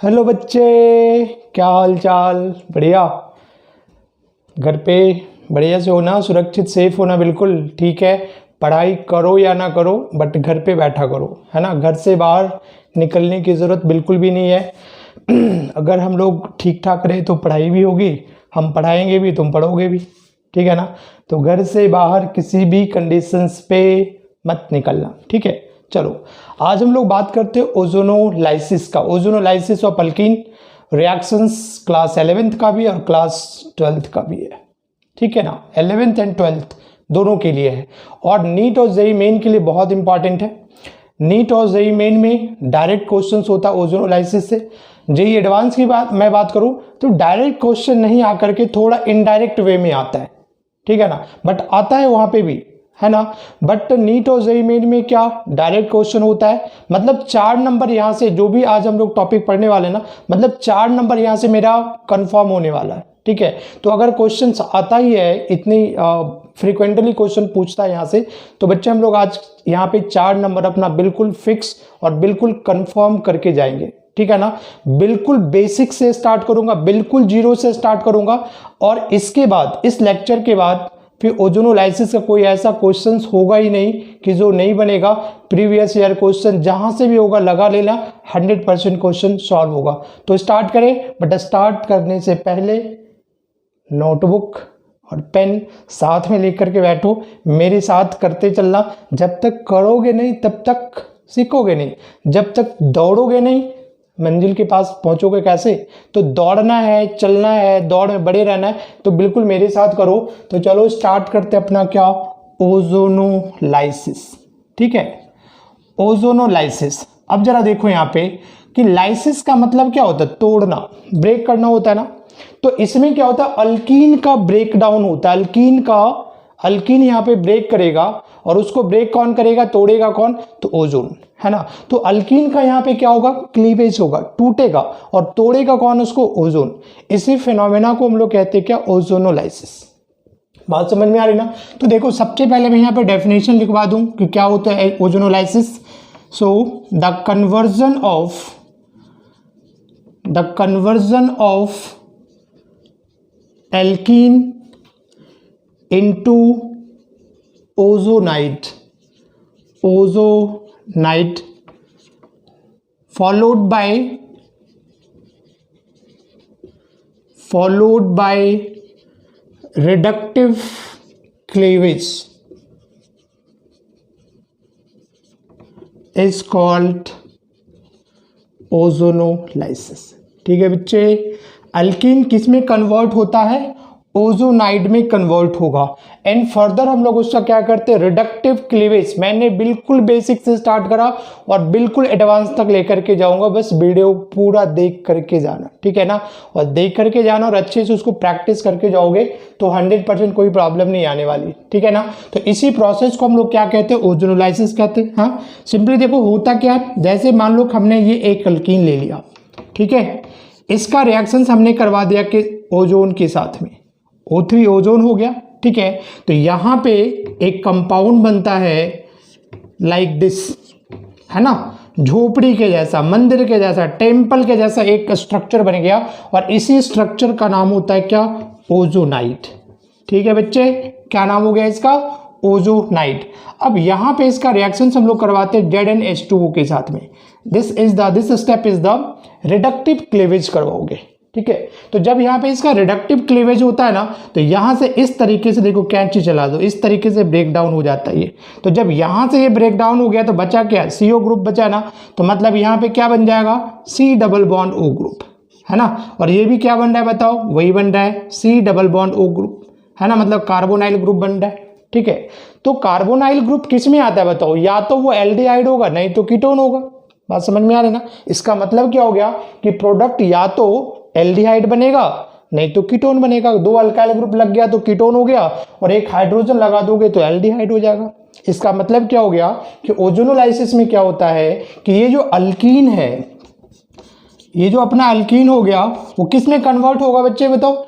Hello बच्चे, क्या हाल चाल? बढ़िया? घर पे बढ़िया से होना, सुरक्षित सेफ होना, बिल्कुल ठीक है। पढ़ाई करो या ना करो बट घर पे बैठा करो, है ना। घर से बाहर निकलने की ज़रूरत बिल्कुल भी नहीं है। अगर हम लोग ठीक ठाक रहे तो पढ़ाई भी होगी, हम पढ़ाएंगे भी, तुम पढ़ोगे भी, ठीक है ना। तो घर से बाहर किसी भी कंडीशंस पे मत निकलना, ठीक है। चलो आज हम लोग बात करते हैं ओजोनोलाइसिस का। Ozonolysis of alkyne reactions class 11th का भी और क्लास 12th का भी है, ठीक है ना। 11th एंड 12th दोनों के लिए है और नीट और जेईई मेन के लिए बहुत इंपॉर्टेंट है। नीट और जेईई मेन में डायरेक्ट क्वेश्चंस होता है ओजोनोलाइसिस से। जेईई एडवांस की मैं बात करूं तो डायरेक्ट क्वेश्चन नहीं आकर के थोड़ा इनडायरेक्ट वे में आता है, ठीक है ना, बट आता है वहां पे भी, है ना। बट नीट और जेईई मेन में क्या डायरेक्ट क्वेश्चन होता है, मतलब 4 नंबर यहाँ से जो भी आज हम लोग टॉपिक पढ़ने वाले ना, मतलब 4 नंबर यहाँ से मेरा कंफर्म होने वाला है, ठीक है। तो अगर क्वेश्चन आता ही है, इतनी फ्रीक्वेंटली क्वेश्चन पूछता है यहाँ से, तो बच्चे हम लोग आज यहाँ पे 4 नंबर अपना बिल्कुल फिक्स और बिल्कुल कंफर्म करके जाएंगे, ठीक है ना। बिल्कुल बेसिक से स्टार्ट करूंगा, बिल्कुल जीरो से स्टार्ट करूंगा और इसके बाद, इस लेक्चर के बाद फिर ओजोनोलाइसिस का कोई ऐसा क्वेश्चन होगा ही नहीं कि जो नहीं बनेगा। प्रीवियस ईयर क्वेश्चन जहां से भी होगा लगा लेना, 100% क्वेश्चन सॉल्व होगा। तो स्टार्ट करें, बट स्टार्ट करने से पहले नोटबुक और पेन साथ में लेकर के बैठो, मेरे साथ करते चलना। जब तक करोगे नहीं तब तक सीखोगे नहीं, जब तक दौड़ोगे नहीं मंजिल के पास पहुंचोगे कैसे। तो दौड़ना है, चलना है, दौड़ में बड़े रहना है, तो बिल्कुल मेरे साथ करो। तो चलो स्टार्ट करते अपना क्या, ओजोनोलाइसिस, ठीक है। ओजोनोलाइसिस, अब जरा देखो यहाँ पे कि लाइसिस का मतलब क्या होता है, तोड़ना, ब्रेक करना होता है ना। तो इसमें क्या होता है, अल्कीन का ब्रेक डाउन होता है। अल्कीन यहाँ पे ब्रेक करेगा और उसको ब्रेक कौन करेगा, तोड़ेगा कौन, तो ओजोन, है ना। तो अल्कीन का यहाँ पे क्या होगा, क्लीवेज होगा, टूटेगा, और तोड़ेगा कौन उसको, ओजोन। इसी फिनोमेना को हम लोग कहते हैं क्या, ओजोनोलाइसिस। बात समझ में आ रही ना। तो देखो सबसे पहले मैं यहाँ पे डेफिनेशन लिखवा दूं कि क्या होता है ozonolysis. So the conversion of alkene into ozonide followed by reductive cleavage is called ozonolysis, ठीक है बच्चे। अल्कीन किस में कन्वर्ट होता है, ओजोनाइड में कन्वर्ट होगा। एंड फर्दर हम लोग उसका क्या करते हैं, रिडक्टिव क्लीवेज। मैंने बिल्कुल बेसिक से स्टार्ट करा और बिल्कुल एडवांस तक लेकर के जाऊंगा, बस वीडियो पूरा देख करके जाना, ठीक है ना। और देख करके जाना और अच्छे से उसको प्रैक्टिस करके जाओगे तो 100% कोई प्रॉब्लम नहीं आने वाली, ठीक है ना। तो इसी प्रोसेस को हम लोग क्या कहते हैं, ओजोनोलाइसिस कहते हैं। हाँ सिंपली देखो होता क्या है, जैसे मान लो हमने ये एक अल्कीन ले लिया, ठीक है, इसका रिएक्शन हमने करवा दिया कि ओजोन के साथ में, O3 ओजोन हो गया, ठीक है। तो यहाँ पे एक कंपाउंड बनता है लाइक दिस, है ना, झोपड़ी के जैसा, मंदिर के जैसा, टेम्पल के जैसा एक स्ट्रक्चर बन गया और इसी स्ट्रक्चर का नाम होता है क्या, ओजोनाइड, ठीक है बच्चे। क्या नाम हो गया इसका, ओजोनाइड। अब यहाँ पे इसका रिएक्शन हम लोग करवाते हैं ZnH2O के साथ में। This step is the reductive cleavage करवाओगे, ठीक है। तो जब यहाँ पे इसका रिडक्टिव क्लीवेज होता है ना, तो यहाँ से इस तरीके से देखो कैंची चला दो, इस तरीके से ब्रेक डाउन हो जाता है ये। तो जब यहाँ से ये ब्रेक डाउन हो गया तो बचा क्या, CO ग्रुप बचा ना। तो मतलब यहाँ पे क्या बन जाएगा, C double bond O group, है ना। और ये भी क्या बन रहा है बताओ, वही बन रहा है C double bond O group, है ना, मतलब कार्बोनाइल ग्रुप बन रहा है, ठीक है। तो कार्बोनाइल ग्रुप किस में आता है बताओ, या तो वो एल्डिहाइड होगा, नहीं तो कीटोन होगा। बात समझ में आ रही ना। इसका मतलब क्या हो गया कि प्रोडक्ट या तो एल्डिहाइड बनेगा नहीं तो कीटोन बनेगा। 2 अल्काइल ग्रुप लग गया तो कीटोन हो गया और एक हाइड्रोजन लगा दोगे तो एल्डिहाइड हो जाएगा। इसका मतलब क्या हो गया कि ओजोनोलाइसिस में क्या होता है कि ये जो अल्कीन है, ये जो अपना अल्कीन हो गया वो किस में कन्वर्ट होगा बच्चे बताओ,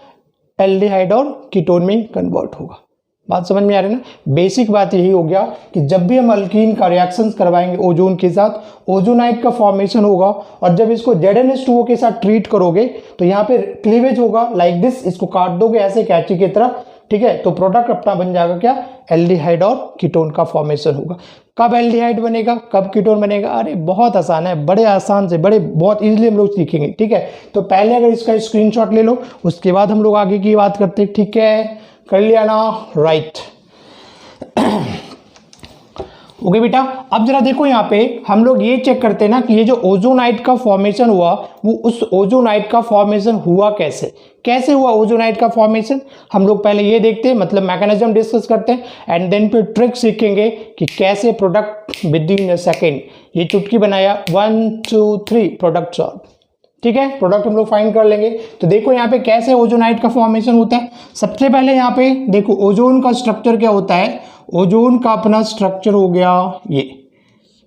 एल्डिहाइड और कीटोन में कन्वर्ट होगा, बात समझ में आ रही है ना। बेसिक बात यही हो गया कि जब भी हम अल्कीन का रिएक्शंस करवाएंगे ओजोन के साथ, ओजोनाइड का फॉर्मेशन होगा, और जब इसको ZnH2O के साथ ट्रीट करोगे तो यहाँ पे क्लीवेज होगा लाइक दिस, इसको काट दोगे ऐसे कैंची की तरह, ठीक है, तो प्रोडक्ट अपना बन जाएगा क्या, एल्डिहाइड और कीटोन का फॉर्मेशन होगा। कब एल्डिहाइड बनेगा, कब कीटोन बनेगा, अरे बहुत आसान है, बड़े आसान से बड़े बहुत इजीली हम लोग सीखेंगे, ठीक है। तो पहले अगर इसका स्क्रीनशॉट ले लो, उसके बाद हम लोग आगे की बात करते हैं, ठीक है, कर लिया ना, राइट। ओके बेटा, अब जरा देखो यहाँ पे हम लोग ये चेक करते हैं ना कि ये जो ओजोनाइड का फॉर्मेशन हुआ वो उस ओजोनाइड का फॉर्मेशन हुआ कैसे, कैसे हुआ ओजोनाइड का फॉर्मेशन, हम लोग पहले ये देखते हैं, मतलब मैकेनिज्म डिस्कस करते हैं एंड देन फिर ट्रिक सीखेंगे कि कैसे product with in a second, ये चुटकी बनाया 1 2 3 प्रोडक्ट सॉल्व, ठीक है, प्रोडक्ट हम लोग फाइंड कर लेंगे। तो देखो यहाँ पे कैसे ओजोनाइड का फॉर्मेशन होता है। सबसे पहले यहाँ पे देखो ओजोन का स्ट्रक्चर क्या होता है, ओजोन का अपना स्ट्रक्चर हो गया ये,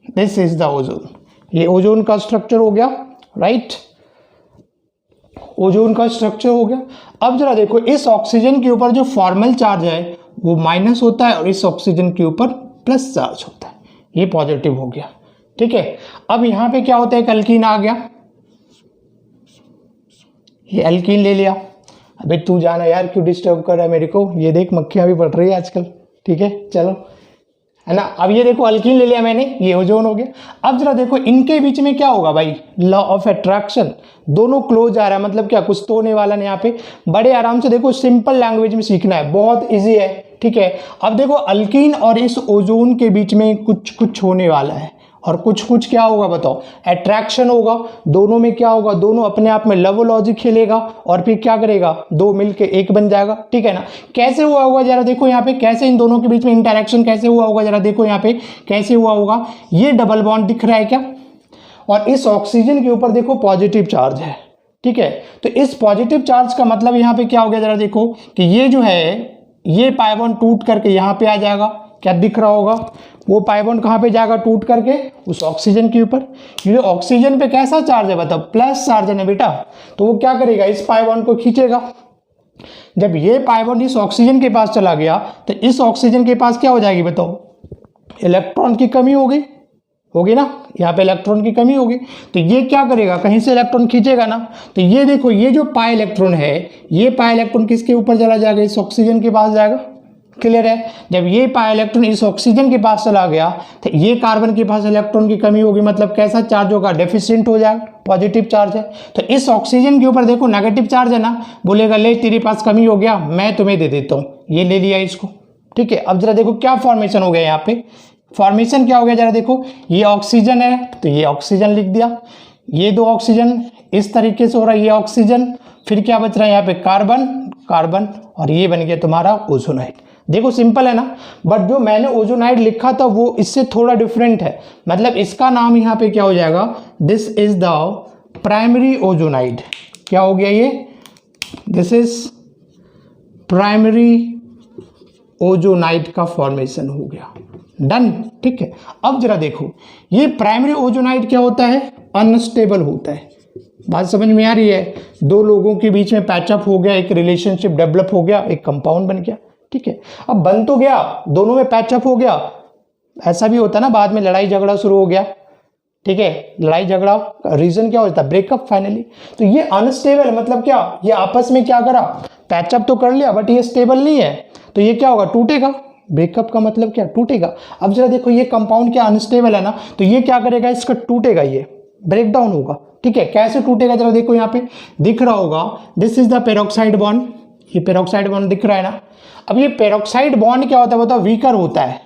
दिस इज द ओजोन, ये ओजोन का स्ट्रक्चर हो गया, राइट, ओजोन का स्ट्रक्चर हो गया। अब जरा देखो इस ऑक्सीजन के ऊपर जो फॉर्मल चार्ज है वो माइनस होता है और इस ऑक्सीजन के ऊपर प्लस चार्ज होता है, ये पॉजिटिव हो गया, ठीक है। अब यहाँ पे क्या होता है, एक अल्कीन आ गया, ये अल्कीन ले लिया, अबे तू जाना यार, क्यों डिस्टर्ब कर रहा है मेरे को, ये देख मक्खियाँ भी पड़ रही है आजकल, ठीक है, चलो, है ना। अब ये देखो अल्कीन ले लिया मैंने, ये ओजोन हो गया। अब जरा देखो इनके बीच में क्या होगा भाई, लॉ ऑफ अट्रैक्शन, दोनों क्लोज आ रहा है, मतलब क्या, कुछ तो होने वाला नहीं। यहाँ पे बड़े आराम से देखो, सिंपल लैंग्वेज में सीखना है, बहुत ईजी है, ठीक है। अब देखो अल्कीन और इस ओजोन के बीच में कुछ कुछ होने वाला है, और कुछ कुछ क्या होगा बताओ, अट्रैक्शन होगा, दोनों में क्या होगा, दोनों अपने आप में लव लॉजिक खेलेगा और फिर क्या करेगा, दो मिलके एक बन जाएगा, ठीक है ना। कैसे हुआ होगा जरा देखो यहाँ पे, कैसे इन दोनों के बीच में इंटरेक्शन कैसे हुआ होगा, जरा देखो यहाँ पे कैसे हुआ होगा। ये डबल बॉन्ड दिख रहा है क्या, और इस ऑक्सीजन के ऊपर देखो पॉजिटिव चार्ज है, ठीक है। तो इस पॉजिटिव चार्ज का मतलब यहाँ पे क्या हो गया, जरा देखो कि ये जो है ये पाई बॉन्ड टूट करके यहाँ पे आ जाएगा, क्या दिख रहा होगा, वो पाई बॉन्ड कहाँ पे जाएगा, टूट करके उस ऑक्सीजन के ऊपर। ये ऑक्सीजन पे कैसा चार्ज है बताओ, प्लस चार्ज है ना बेटा, तो वो क्या करेगा, इस पाई बॉन्ड को खींचेगा। जब ये पाई बॉन्ड इस ऑक्सीजन के पास चला गया तो इस ऑक्सीजन के पास क्या हो जाएगी बताओ, इलेक्ट्रॉन की कमी होगी ना, यहाँ पे इलेक्ट्रॉन की कमी होगी, तो ये क्या करेगा, कहीं से इलेक्ट्रॉन खींचेगा ना। तो ये देखो ये जो पाई इलेक्ट्रॉन है, ये पाई इलेक्ट्रॉन किसके ऊपर चला जाएगा, इस ऑक्सीजन के पास जाएगा, क्लियर है। जब ये पाई इलेक्ट्रॉन इस ऑक्सीजन के पास चला गया तो ये कार्बन के पास इलेक्ट्रॉन की कमी होगी, मतलब कैसा चार्ज होगा, डेफिशिएंट हो जाएगा, पॉजिटिव चार्ज है। तो इस ऑक्सीजन के ऊपर देखो नेगेटिव चार्ज है ना, बोलेगा ले तेरे पास कमी हो गया, मैं तुम्हें दे देता हूँ, ये ले लिया इसको, ठीक है। अब जरा देखो क्या फॉर्मेशन हो गया, यहाँ पे फॉर्मेशन क्या हो गया, जरा देखो ये ऑक्सीजन है तो ये ऑक्सीजन लिख दिया, ये दो ऑक्सीजन इस तरीके से हो रहा है, ये ऑक्सीजन, फिर क्या बच रहा है यहाँ पे, कार्बन कार्बन, और ये बन गया तुम्हारा ओजोनाइड। देखो सिंपल है ना, बट जो मैंने ओजोनाइड लिखा था वो इससे थोड़ा डिफरेंट है, मतलब इसका नाम यहाँ पे क्या हो जाएगा, this is the primary ozonide, क्या हो गया ये, दिस इज प्राइमरी ओजोनाइड का फॉर्मेशन हो गया, डन, ठीक है। अब जरा देखो ये प्राइमरी ओजोनाइड क्या होता है, अनस्टेबल होता है, बात समझ में आ रही है। दो लोगों के बीच में पैचअप हो गया, एक रिलेशनशिप डेवलप हो गया, एक कंपाउंड बन गया, ठीक है। अब बन तो गया, दोनों में पैचअप हो गया, ऐसा भी होता है ना, बाद में लड़ाई झगड़ा शुरू हो गया, ठीक है, लड़ाई झगड़ा रीजन क्या होता है, ब्रेकअप फाइनली। तो ये अनस्टेबल मतलब क्या, ये आपस में क्या करा, पैचअप तो कर लिया बट ये स्टेबल नहीं है, तो ये क्या होगा, टूटेगा, ब्रेकअप का मतलब क्या, टूटेगा। अब जरा देखो ये कंपाउंड क्या अनस्टेबल है ना, तो ये क्या करेगा, इसका टूटेगा, ये ब्रेक डाउन होगा, ठीक है। कैसे टूटेगा जरा देखो यहाँ पे दिख रहा होगा, this is the peroxide bond, ये पेरोक्साइड बॉन्ड दिख रहा है ना। अब ये पेरोक्साइड बॉन्ड क्या होता है बताओ, वीकर होता है,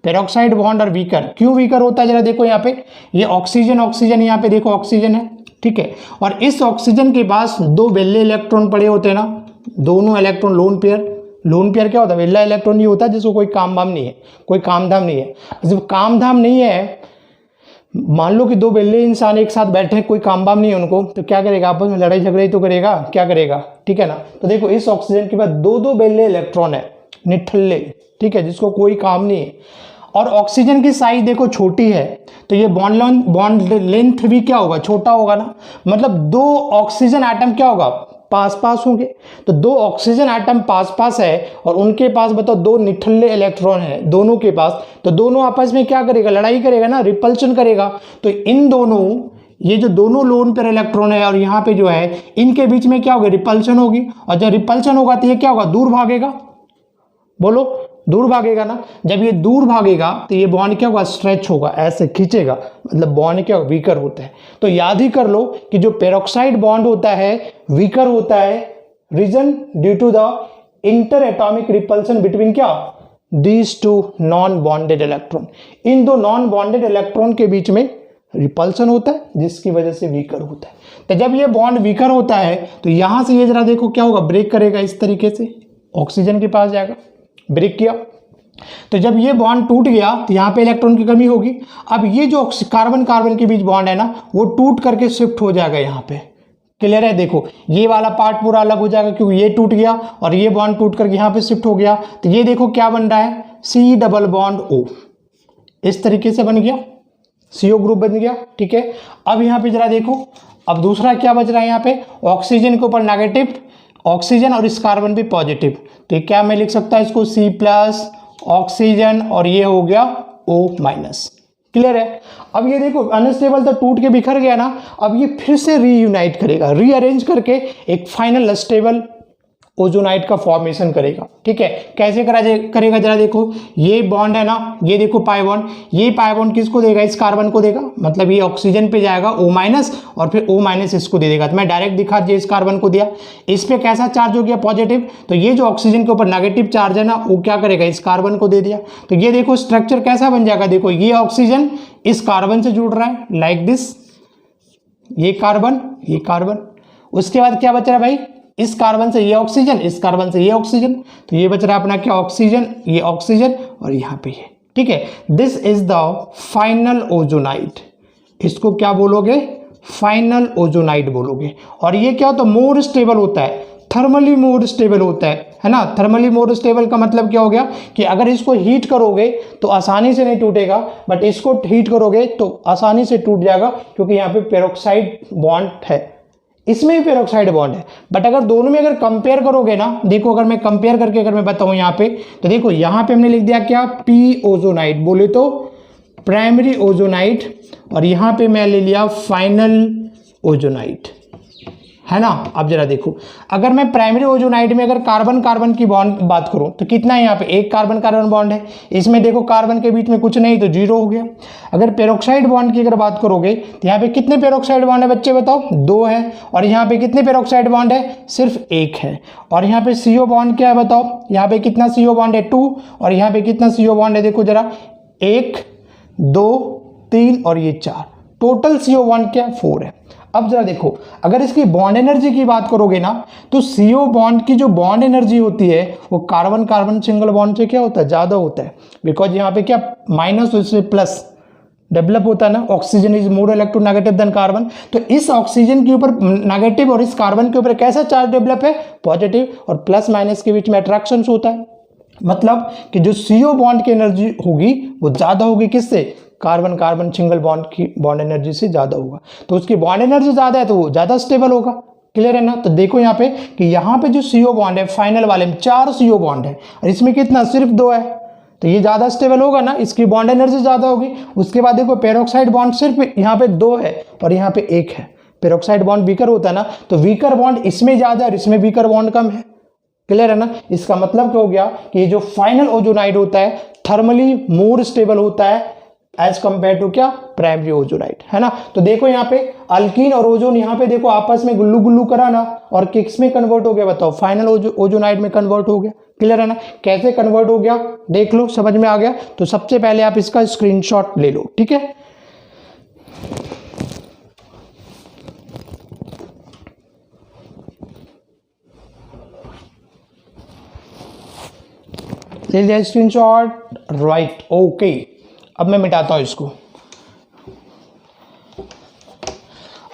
पेरोक्साइड बॉन्ड और वीकर, क्यों वीकर होता है जरा देखो यहाँ पे, ये ऑक्सीजन ऑक्सीजन यहाँ पे देखो ऑक्सीजन है, ठीक है, और इस ऑक्सीजन के पास दो वेले इलेक्ट्रॉन पड़े होते हैं ना, दोनों इलेक्ट्रॉन लोन पेयर क्या होता है, वेला इलेक्ट्रॉन नहीं होता जिसको कोई काम धाम नहीं है, कोई काम धाम नहीं है। जब काम धाम नहीं है, मान लो कि दो बेल्ले इंसान एक साथ बैठे हैं, कोई काम वाम नहीं है उनको, तो क्या करेगा, आपस में लड़ाई झगड़ाई तो करेगा, क्या करेगा, ठीक है ना। तो देखो इस ऑक्सीजन के बाद दो बेल्ले इलेक्ट्रॉन है, निठल्ले, ठीक है, जिसको कोई काम नहीं है, और ऑक्सीजन की साइज देखो छोटी है, तो ये बॉन्ड लेंथ भी क्या होगा, छोटा होगा ना, मतलब दो ऑक्सीजन एटम क्या होगा, पास पास होंगे। तो दो ऑक्सीजन एटम पास पास है और उनके पास बताओ दो निठल्ले इलेक्ट्रॉन है दोनों के पास, तो दोनों आपस में क्या करेगा, लड़ाई करेगा ना, रिपल्शन करेगा। तो इन दोनों, ये जो दोनों लोन पेयर इलेक्ट्रॉन है और यहाँ पे जो है, इनके बीच में क्या होगा, रिपल्शन होगी। और जब रिपल्शन होगा तो ये क्या होगा, दूर भागेगा। बोलो, दूर भागेगा ना। जब ये दूर भागेगा तो ये बॉन्ड क्या होगा, स्ट्रेच होगा, ऐसे खींचेगा, मतलब बॉन्ड क्या वीकर होता है। तो याद ही कर लो कि जो पेरोक्साइड बॉन्ड होता है वीकर होता है, reason due to the inter atomic repulsion between क्या, these two non bonded electron. इन दो नॉन बॉन्डेड इलेक्ट्रॉन के बीच में रिपल्सन होता है जिसकी वजह से वीकर होता है। तो जब ये बॉन्ड वीकर होता है तो यहां से ये जरा देखो क्या होगा, ब्रेक करेगा इस तरीके से, ऑक्सीजन के पास जाएगा, ब्रेक किया। तो जब ये बॉन्ड टूट गया तो यहाँ पे इलेक्ट्रॉन की कमी होगी। अब ये जो कार्बन कार्बन के बीच बॉन्ड है ना, वो टूट करके शिफ्ट हो जाएगा यहाँ पे। क्लियर है, देखो ये वाला पार्ट पूरा अलग हो जाएगा क्योंकि ये टूट गया और ये बॉन्ड टूट करके यहाँ पे शिफ्ट हो गया। तो ये देखो क्या बन रहा है, C डबल बॉन्ड O, इस तरीके से बन गया, CO ग्रुप बन गया। ठीक है, अब यहाँ पे जरा देखो, अब दूसरा क्या बच रहा है यहाँ पे, ऑक्सीजन के ऊपर नेगेटिव, ऑक्सीजन और इस कार्बन पे पॉजिटिव। तो क्या मैं लिख सकता हूं इसको, C प्लस ऑक्सीजन और ये हो गया O माइनस। क्लियर है। अब ये देखो अनस्टेबल तो टूट के बिखर गया ना, अब ये फिर से रीयूनाइट करेगा, रीअरेंज करके एक फाइनल स्टेबल ओजोनाइट का फॉर्मेशन करेगा। ठीक है, कैसे करेगा जरा देखो, ये बॉन्ड है ना, ये देखो पाई बॉन्ड, ये पाई बॉन्ड किसको देगा, इस कार्बन को देगा, मतलब ये ऑक्सीजन पे जाएगा O माइनस और फिर O माइनस इसको दे देगा। तो मैं डायरेक्ट दिखा दिया, इस कार्बन को दिया, इस पे कैसा चार्ज हो गया, पॉजिटिव। तो ये जो ऑक्सीजन के ऊपर नेगेटिव चार्ज है ना, वो क्या करेगा, इस कार्बन को दे दिया। तो ये देखो स्ट्रक्चर कैसा बन जाएगा, देखो ये ऑक्सीजन इस कार्बन से जुड़ रहा है लाइक दिस, ये कार्बन, उसके बाद क्या बच रहा है भाई, इस कार्बन से ये ऑक्सीजन, इस कार्बन से ये ऑक्सीजन, तो ये बच रहा है अपना क्या, ऑक्सीजन, ये ऑक्सीजन और यहाँ पे ये। ठीक है, this is the final ozonide, इसको क्या बोलोगे, फाइनल ओजोनाइट बोलोगे। और ये क्या होता है, मोर स्टेबल होता है, थर्मली मोर स्टेबल होता है ना। थर्मली मोर स्टेबल का मतलब क्या हो गया कि अगर इसको हीट करोगे तो आसानी से नहीं टूटेगा, बट इसको हीट करोगे तो आसानी से टूट जाएगा क्योंकि यहाँ पे पेरोक्साइड बॉन्ड है, इसमें भी पेरोक्साइड बॉन्ड है। बट अगर दोनों में अगर कंपेयर करोगे ना, देखो अगर मैं कंपेयर करके अगर मैं बताऊं यहाँ पे, तो देखो यहाँ पे हमने लिख दिया क्या, पी ओजोनाइट, बोले तो प्राइमरी ओजोनाइट, और यहाँ पे मैं ले लिया फाइनल ओजोनाइट, है ना। अब जरा देखो, अगर मैं प्राइमरी ओजोनाइट में अगर कार्बन कार्बन की बॉन्ड बात करूं तो कितना है, यहाँ पे एक कार्बन कार्बन बॉन्ड है, इसमें देखो कार्बन के बीच में कुछ नहीं तो 0 हो गया। अगर पेरोक्साइड बॉन्ड की अगर बात करोगे तो यहाँ पे कितने पेरोक्साइड बॉन्ड है बच्चे बताओ, 2 है। और यहाँ पे कितने पेरोक्साइड बॉन्ड है, सिर्फ 1 है। और यहाँ पे CO बॉन्ड क्या है बताओ, यहाँ पे कितना CO बॉन्ड है, 2, और यहाँ पे कितना CO बॉन्ड है, देखो जरा, 1 2 3 और ये 4, टोटल CO बॉन्ड क्या, 4 है। अब जरा देखो, अगर इसकी बॉन्ड एनर्जी की बात करोगे ना, तो CO बॉन्ड की जो बॉन्ड एनर्जी होती है वो कार्बन कार्बन सिंगल बॉन्ड से क्या होता है, ज़्यादा होता है। बिकॉज यहाँ पे क्या माइनस से प्लस डेवलप होता है ना, oxygen is more electronegative than carbon. तो इस ऑक्सीजन के ऊपर नेगेटिव और इस कार्बन के ऊपर कैसा चार्ज डेवलप है, पॉजिटिव, और प्लस माइनस के बीच में अट्रैक्शन होता है। मतलब कि जो CO बॉन्ड की एनर्जी होगी वो ज़्यादा होगी किससे, कार्बन कार्बन सिंगल बॉन्ड की बॉन्ड एनर्जी से ज़्यादा होगा। तो उसकी बॉन्ड एनर्जी ज़्यादा है तो वो ज़्यादा स्टेबल होगा। क्लियर है ना। तो देखो यहाँ पे कि यहाँ पे जो CO बॉन्ड है फाइनल वाले में 4 CO बॉन्ड है और इसमें कितना, सिर्फ 2 है, तो ये ज़्यादा स्टेबल होगा ना, इसकी बॉन्ड एनर्जी ज़्यादा होगी। उसके बाद देखो पेरोक्साइड बॉन्ड सिर्फ यहाँ पे 2 है और यहाँ पे 1 है। पेरोक्साइड बॉन्ड वीकर होता है ना, तो वीकर बॉन्ड इसमें ज़्यादा और इसमें वीकर बॉन्ड कम है। क्लियर है ना। इसका मतलब क्या हो गया कि ये जो फाइनल ओजोनाइड होता है थर्मली मोर स्टेबल होता है एज कंपेयर टू क्या, प्राइमरी ओजोनाइड, है ना। तो देखो यहाँ पे अल्कीन और ओजोन यहाँ पे देखो आपस में गुल्लू गुल्लू करा ना, और किस में कन्वर्ट हो गया बताओ, फाइनल ओजोनाइड में कन्वर्ट हो गया। क्लियर है ना। कैसे कन्वर्ट हो गया देख लो, समझ में आ गया। तो सबसे पहले आप इसका स्क्रीनशॉट ले लो, ठीक है। ले लिया स्क्रीनशॉट, राइट, ओके। अब मैं मिटाता हूं इसको।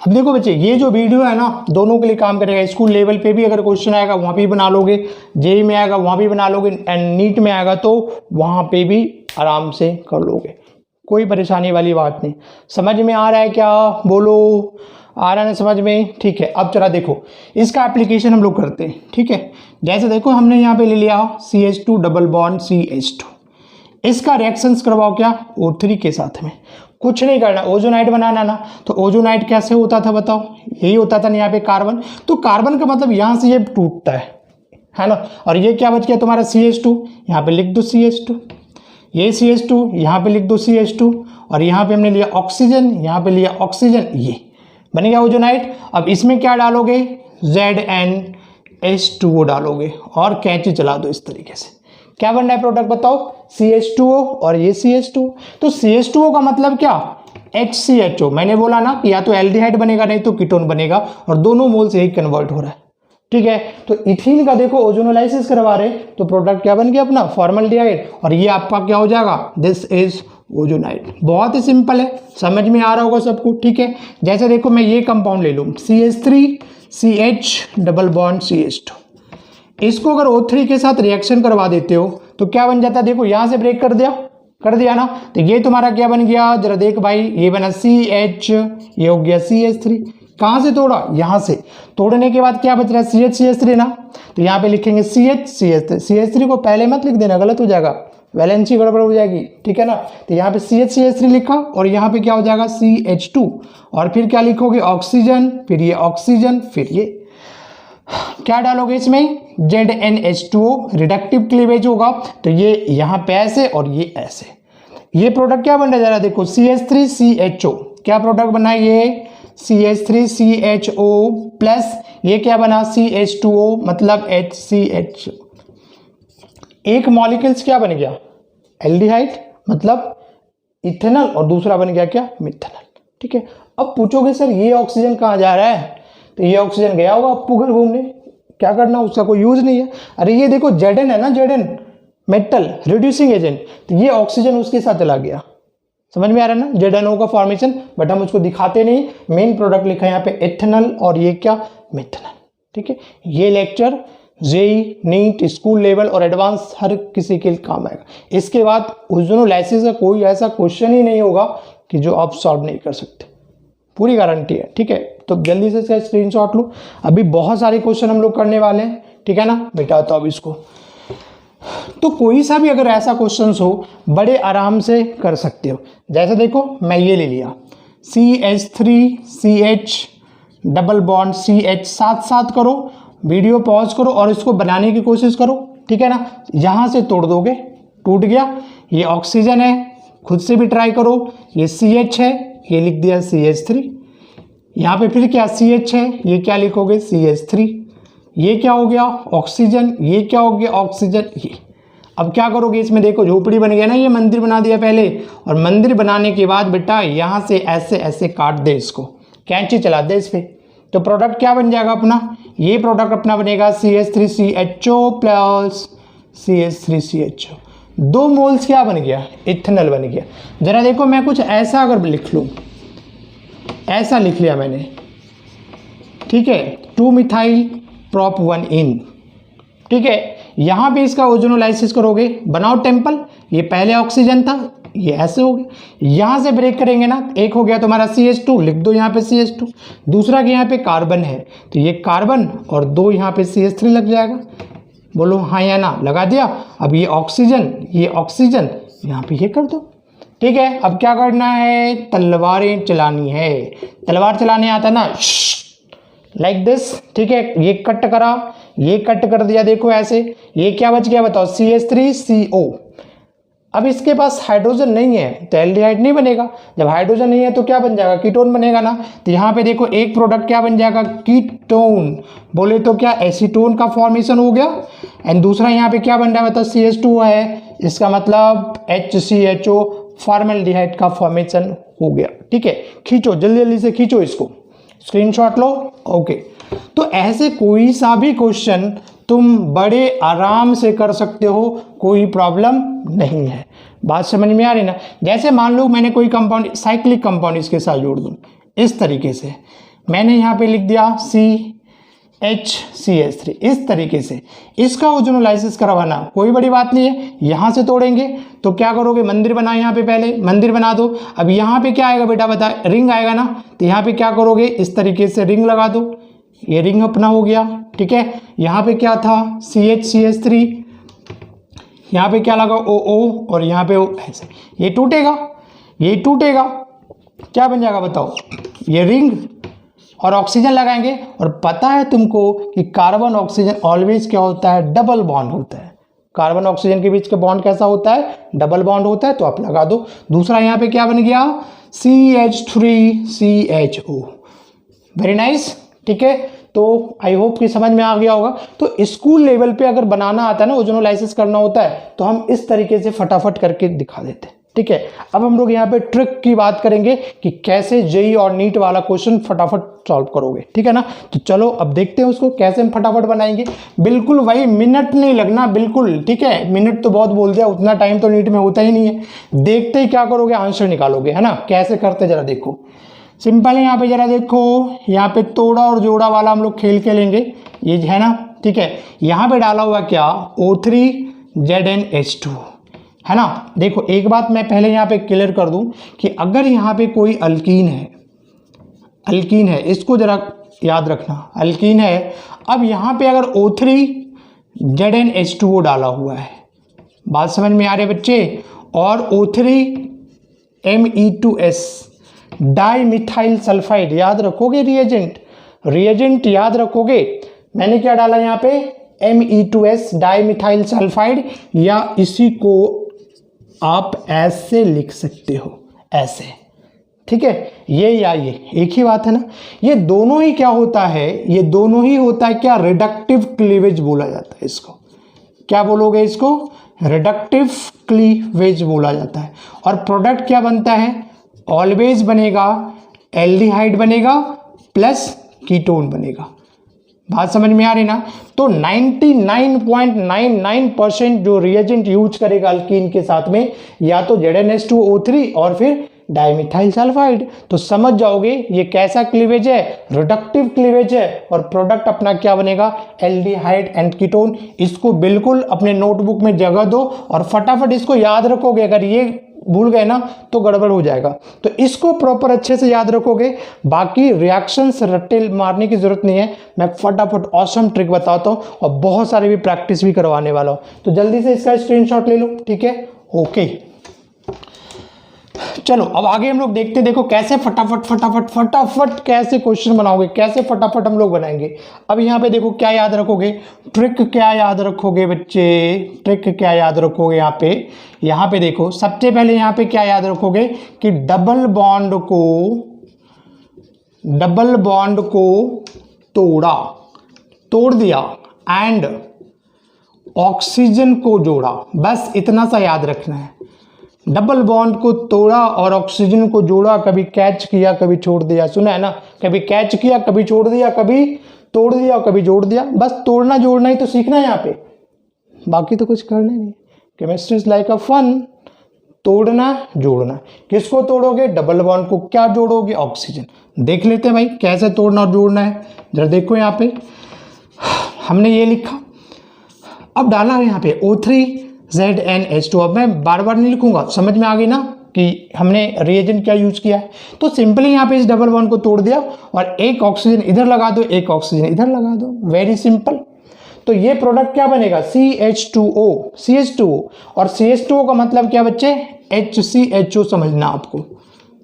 अब देखो बच्चे, ये जो वीडियो है ना दोनों के लिए काम करेगा। स्कूल लेवल पे भी अगर क्वेश्चन आएगा वहाँ पे बना लोगे, जेई में आएगा वहाँ भी बना लोगे, एंड नीट में आएगा तो वहाँ पे भी आराम से कर लोगे, कोई परेशानी वाली बात नहीं। समझ में आ रहा है क्या, बोलो। आ रहा है समझ में, ठीक है। अब चला देखो इसका एप्लीकेशन हम लोग करते हैं, ठीक है। जैसे देखो हमने यहाँ पे ले लिया CH2 डबल बॉन्ड CH2, इसका रिएक्शंस करवाओ क्या O3 के साथ में, कुछ नहीं करना, ओजोनाइड बनाना ना। तो ओजोनाइड कैसे होता था बताओ, यही होता था ना यहाँ पे कार्बन, तो कार्बन का मतलब यहाँ से ये टूटता है ना, और ये क्या बच गया तुम्हारा CH2, यहाँ पे लिख दो CH2, ये CH2 यहाँ पे लिख दो CH2, और यहाँ पे हमने लिया ऑक्सीजन, यहाँ पे लिया ऑक्सीजन, ये बन गया ओजोनाइड। अब इसमें क्या डालोगे ZnH2O डालोगे और कैंची चला दो इस तरीके से, क्या बन रहा है प्रोडक्ट बताओ CH2O और ये CH2। तो CH2O का मतलब क्या HCHO, मैंने बोला ना या तो एल्डिहाइड बनेगा नहीं तो कीटोन बनेगा, और दोनों मोल से ही कन्वर्ट हो रहा है, ठीक है। तो इथीन का देखो ओजोनोलाइसिस करवा रहे, तो प्रोडक्ट क्या बन गया अपना फॉर्मल्डिहाइड, और ये आपका क्या हो जाएगा दिस इज ओजोनाइड। बहुत ही सिंपल है, समझ में आ रहा होगा सबको, ठीक है। जैसे देखो मैं ये कंपाउंड ले लूँ CH3CH डबल बॉन्ड CH2, इसको अगर O3 के साथ रिएक्शन करवा देते हो तो क्या बन जाता है, देखो यहाँ से ब्रेक कर दिया ना, तो ये तुम्हारा क्या बन गया जरा देख भाई, ये बना CH, ये हो गया CH3, कहाँ से तोड़ा, यहाँ से। तोड़ने के बाद क्या बच रहा है CH ना, तो यहाँ पे लिखेंगे CH3 को पहले मत लिख देना, गलत हो जाएगा, वैलेंसी गड़बड़ हो जाएगी, ठीक है ना। तो यहाँ पे CH3 लिखा, और यहाँ पे क्या हो जाएगा CH2, और फिर क्या लिखोगे ऑक्सीजन, फिर ये ऑक्सीजन, फिर ये क्या डालोगे इसमें ZnH2O, रिडक्टिव क्लीवेज होगा, तो ये यहाँ पे ऐसे और ये ऐसे। ये प्रोडक्ट क्या बन रहा है जरा देखो CH3CHO, क्या प्रोडक्ट बना है ये CH3CHO प्लस ये क्या बना CH2O मतलब HCH। एक मॉलिक्यूल्स क्या बन गया एल्डिहाइड मतलब इथेनॉल, और दूसरा बन गया क्या मिथेनॉल, ठीक है। अब पूछोगे सर ये ऑक्सीजन कहाँ जा रहा है, तो ये ऑक्सीजन गया होगा अप्पू घर घूमने, क्या करना उसका कोई यूज नहीं है। अरे ये देखो Zn है ना, Zn मेटल रिड्यूसिंग एजेंट, तो ये ऑक्सीजन उसके साथ चला गया, समझ में आ रहा है ना ZnO का फॉर्मेशन, बट हम उसको दिखाते नहीं, मेन प्रोडक्ट लिखा है यहाँ पे एथेनॉल और ये क्या मिथेनॉल, ठीक है। ये lecture JEE NEET school level और एडवांस हर किसी के काम आएगा। इसके बाद ओजोनोलाइसिस का कोई ऐसा क्वेश्चन ही नहीं होगा कि जो आप सॉल्व नहीं कर सकते, पूरी गारंटी है, ठीक है। तो जल्दी से इसका स्क्रीनशॉट लो, अभी बहुत सारे क्वेश्चन हम लोग करने वाले हैं, ठीक है ना। मिटाता हूं अब इसको, तो कोई सा भी अगर ऐसा क्वेश्चन हो बड़े आराम से कर सकते हो। जैसे देखो मैं ये ले लिया CH3CH डबल बॉन्ड CH, साथ साथ करो, वीडियो पॉज करो और इसको बनाने की कोशिश करो, ठीक है ना। यहाँ से तोड़ दोगे, टूट गया, ये ऑक्सीजन है, खुद से भी ट्राई करो, ये CH है, ये लिख दिया CH3, यहाँ पे फिर क्या CH है, ये क्या लिखोगे CH3, ये क्या हो गया ऑक्सीजन, ये क्या हो गया ऑक्सीजन, ये। अब क्या करोगे इसमें देखो झोपड़ी बन गया ना, ये मंदिर बना दिया पहले, और मंदिर बनाने के बाद बेटा यहाँ से ऐसे ऐसे काट दे इसको, कैंची चला दे इस पर, तो प्रोडक्ट क्या बन जाएगा अपना, ये प्रोडक्ट अपना बनेगा CH3CHO प्लस CH3CHO, 2 मोल्स क्या बन गया इथेनॉल बन गया। जरा देखो मैं कुछ ऐसा अगर लिख लूँ, ऐसा लिख लिया मैंने, ठीक है, 2 मिथाइल प्रोप 1 इन, ठीक है। यहाँ पे इसका ओजोनोलाइसिस करोगे, बनाओ टेम्पल, ये पहले ऑक्सीजन था, ये ऐसे हो गया, यहाँ से ब्रेक करेंगे ना, एक हो गया तुम्हारा CH2, लिख दो यहाँ पे CH2, दूसरा के यहाँ पे कार्बन है, तो ये कार्बन और 2 यहाँ पे CH3 लग जाएगा, बोलो हाँ या ना, लगा दिया। अब ये ऑक्सीजन यहाँ पे ये कर दो, ठीक है। अब क्या करना है, तलवारें चलानी है, तलवार चलाने आता ना लाइक दिस, ठीक है। ये कट करा, ये कट कर दिया, देखो ऐसे, ये क्या बच गया बताओ CH3CO। अब इसके पास हाइड्रोजन नहीं है तो एल्डिहाइड नहीं बनेगा, जब हाइड्रोजन नहीं है तो क्या बन जाएगा कीटोन बनेगा ना। तो यहाँ पे देखो एक प्रोडक्ट क्या बन जाएगा कीटोन, बोले तो क्या एसीटोन का फॉर्मेशन हो गया, एंड दूसरा यहाँ पे क्या बन रहा है बताओ CH2 है, इसका मतलब HCHO फॉर्मल्डिहाइड का फॉर्मेशन हो गया, ठीक है। खींचो जल्दी जल्दी से खींचो इसको, स्क्रीनशॉट लो, ओके। तो ऐसे कोई सा भी क्वेश्चन तुम बड़े आराम से कर सकते हो, कोई प्रॉब्लम नहीं है, बात समझ में आ रही ना। जैसे मान लो मैंने कोई कंपाउंड साइक्लिक कंपाउंड इसके साथ जोड़ दूँ, इस तरीके से मैंने यहाँ पे लिख दिया HCH3। इस तरीके से इसका ओजोनोलाइसिस करवाना कोई बड़ी बात नहीं है। यहाँ से तोड़ेंगे तो क्या करोगे, मंदिर बना, यहाँ पे पहले मंदिर बना दो। अब यहाँ पे क्या आएगा बेटा, बता, रिंग आएगा ना, तो यहाँ पे क्या करोगे, इस तरीके से रिंग लगा दो। ये रिंग अपना हो गया, ठीक है। यहाँ पे क्या था, CH3, यहाँ पे क्या लगा, OO, और यहाँ पे O, ऐसे ये टूटेगा, ये टूटेगा, क्या बन जाएगा बताओ, ये रिंग, और ऑक्सीजन लगाएंगे। और पता है तुमको कि कार्बन ऑक्सीजन ऑलवेज क्या होता है, डबल बॉन्ड होता है। कार्बन ऑक्सीजन के बीच का बॉन्ड कैसा होता है, डबल बॉन्ड होता है, तो आप लगा दो। दूसरा यहाँ पे क्या बन गया, CH3CHO, वेरी नाइस, ठीक है। तो आई होप कि समझ में आ गया होगा। तो स्कूल लेवल पे अगर बनाना आता है ना, ओजोनोलाइसिस करना होता है, तो हम इस तरीके से फटाफट करके दिखा देते हैं, ठीक है। अब हम लोग यहाँ पे ट्रिक की बात करेंगे कि कैसे जेई और नीट वाला क्वेश्चन फटाफट सॉल्व करोगे, ठीक है ना। तो चलो अब देखते हैं उसको कैसे हम फटाफट बनाएंगे। बिल्कुल वही, मिनट नहीं लगना, बिल्कुल, ठीक है। मिनट तो बहुत बोल दिया, उतना टाइम तो नीट में होता ही नहीं है। देखते ही क्या करोगे, आंसर निकालोगे, है ना। कैसे करते जरा देखो, सिंपल है। यहाँ पे जरा देखो, यहाँ पे तोड़ा और जोड़ा वाला हम लोग खेल के लेंगे, ये है ना, ठीक है। यहाँ पे डाला हुआ क्या, O3ZnH2, है ना। देखो एक बात मैं पहले यहाँ पे क्लियर कर दूं कि अगर यहाँ पे कोई अल्कीन है, इसको जरा याद रखना, अल्कीन है। अब यहाँ पे अगर O3ZnH2 डाला हुआ है, बात समझ में आ रही है बच्चे, और O3Me2S डाइमिथाइल सल्फाइड, याद रखोगे, रिएजेंट याद रखोगे। मैंने क्या डाला यहाँ पे, Me2S डाइमिथाइल सल्फाइड, या इसी को आप ऐसे लिख सकते हो, ऐसे, ठीक है। ये या ये एक ही बात है ना। ये दोनों ही क्या होता है, ये दोनों ही होता है क्या, रिडक्टिव क्लीवेज बोला जाता है इसको। क्या बोलोगे इसको, रिडक्टिव क्लीवेज बोला जाता है। और प्रोडक्ट क्या बनता है, ऑलवेज बनेगा एल्डिहाइड बनेगा प्लस कीटोन बनेगा। बात समझ में आ रही ना। तो 99.99% जो रिएजेंट यूज करेगा अल्कीन के साथ में, या तो ZnH2O3 और फिर डाइमिथाइल सल्फाइड। तो समझ जाओगे ये कैसा क्लीवेज है, रिडक्टिव क्लीवेज है। और प्रोडक्ट अपना क्या बनेगा, एल्डिहाइड एंड कीटोन। इसको बिल्कुल अपने नोटबुक में जगह दो और फटाफट इसको याद रखोगे। अगर ये भूल गए ना तो गड़बड़ हो जाएगा। तो इसको प्रॉपर अच्छे से याद रखोगे, बाकी रिएक्शंस रट्टे मारने की जरूरत नहीं है। मैं फटाफट ऑसम ट्रिक बताता हूँ और बहुत सारे भी प्रैक्टिस भी करवाने वाला हूँ। तो जल्दी से इसका स्क्रीनशॉट ले लो, ठीक है, ओके। चलो अब आगे हम लोग देखते, देखो कैसे फटाफट कैसे क्वेश्चन बनाओगे, कैसे फटाफट हम लोग बनाएंगे। अब यहाँ पे देखो क्या याद रखोगे, ट्रिक क्या याद रखोगे बच्चे, ट्रिक क्या याद रखोगे। यहाँ पे देखो सबसे पहले यहाँ पे क्या याद रखोगे कि डबल बॉन्ड को तोड़ दिया एंड ऑक्सीजन को जोड़ा, बस इतना सा याद रखना है। डबल बॉन्ड को तोड़ा और ऑक्सीजन को जोड़ा, कभी कैच किया कभी छोड़ दिया, सुना है ना, कभी कैच किया कभी छोड़ दिया, कभी तोड़ दिया और कभी जोड़ दिया। बस तोड़ना जोड़ना ही तो सीखना है यहाँ पे, बाकी तो कुछ करना नहीं। Chemistry is like a fun, तोड़ना जोड़ना। किसको तोड़ोगे, डबल बॉन्ड को। क्या जोड़ोगे, ऑक्सीजन। देख लेते हैं भाई कैसे तोड़ना और जोड़ना है, जरा देखो। यहाँ पे हमने ये लिखा, अब डाला है यहाँ पे O3ZnH2। अब मैं बार बार नहीं लिखूंगा, समझ में आ गई ना कि हमने रिएजेंट क्या यूज किया है। तो सिंपली यहाँ पे इस डबल बॉन्ड को तोड़ दिया और एक ऑक्सीजन इधर लगा दो, एक ऑक्सीजन इधर लगा दो, वेरी सिंपल। तो ये प्रोडक्ट क्या बनेगा, CH2O। और CH2O का मतलब क्या बच्चे, HCHO समझना आपको।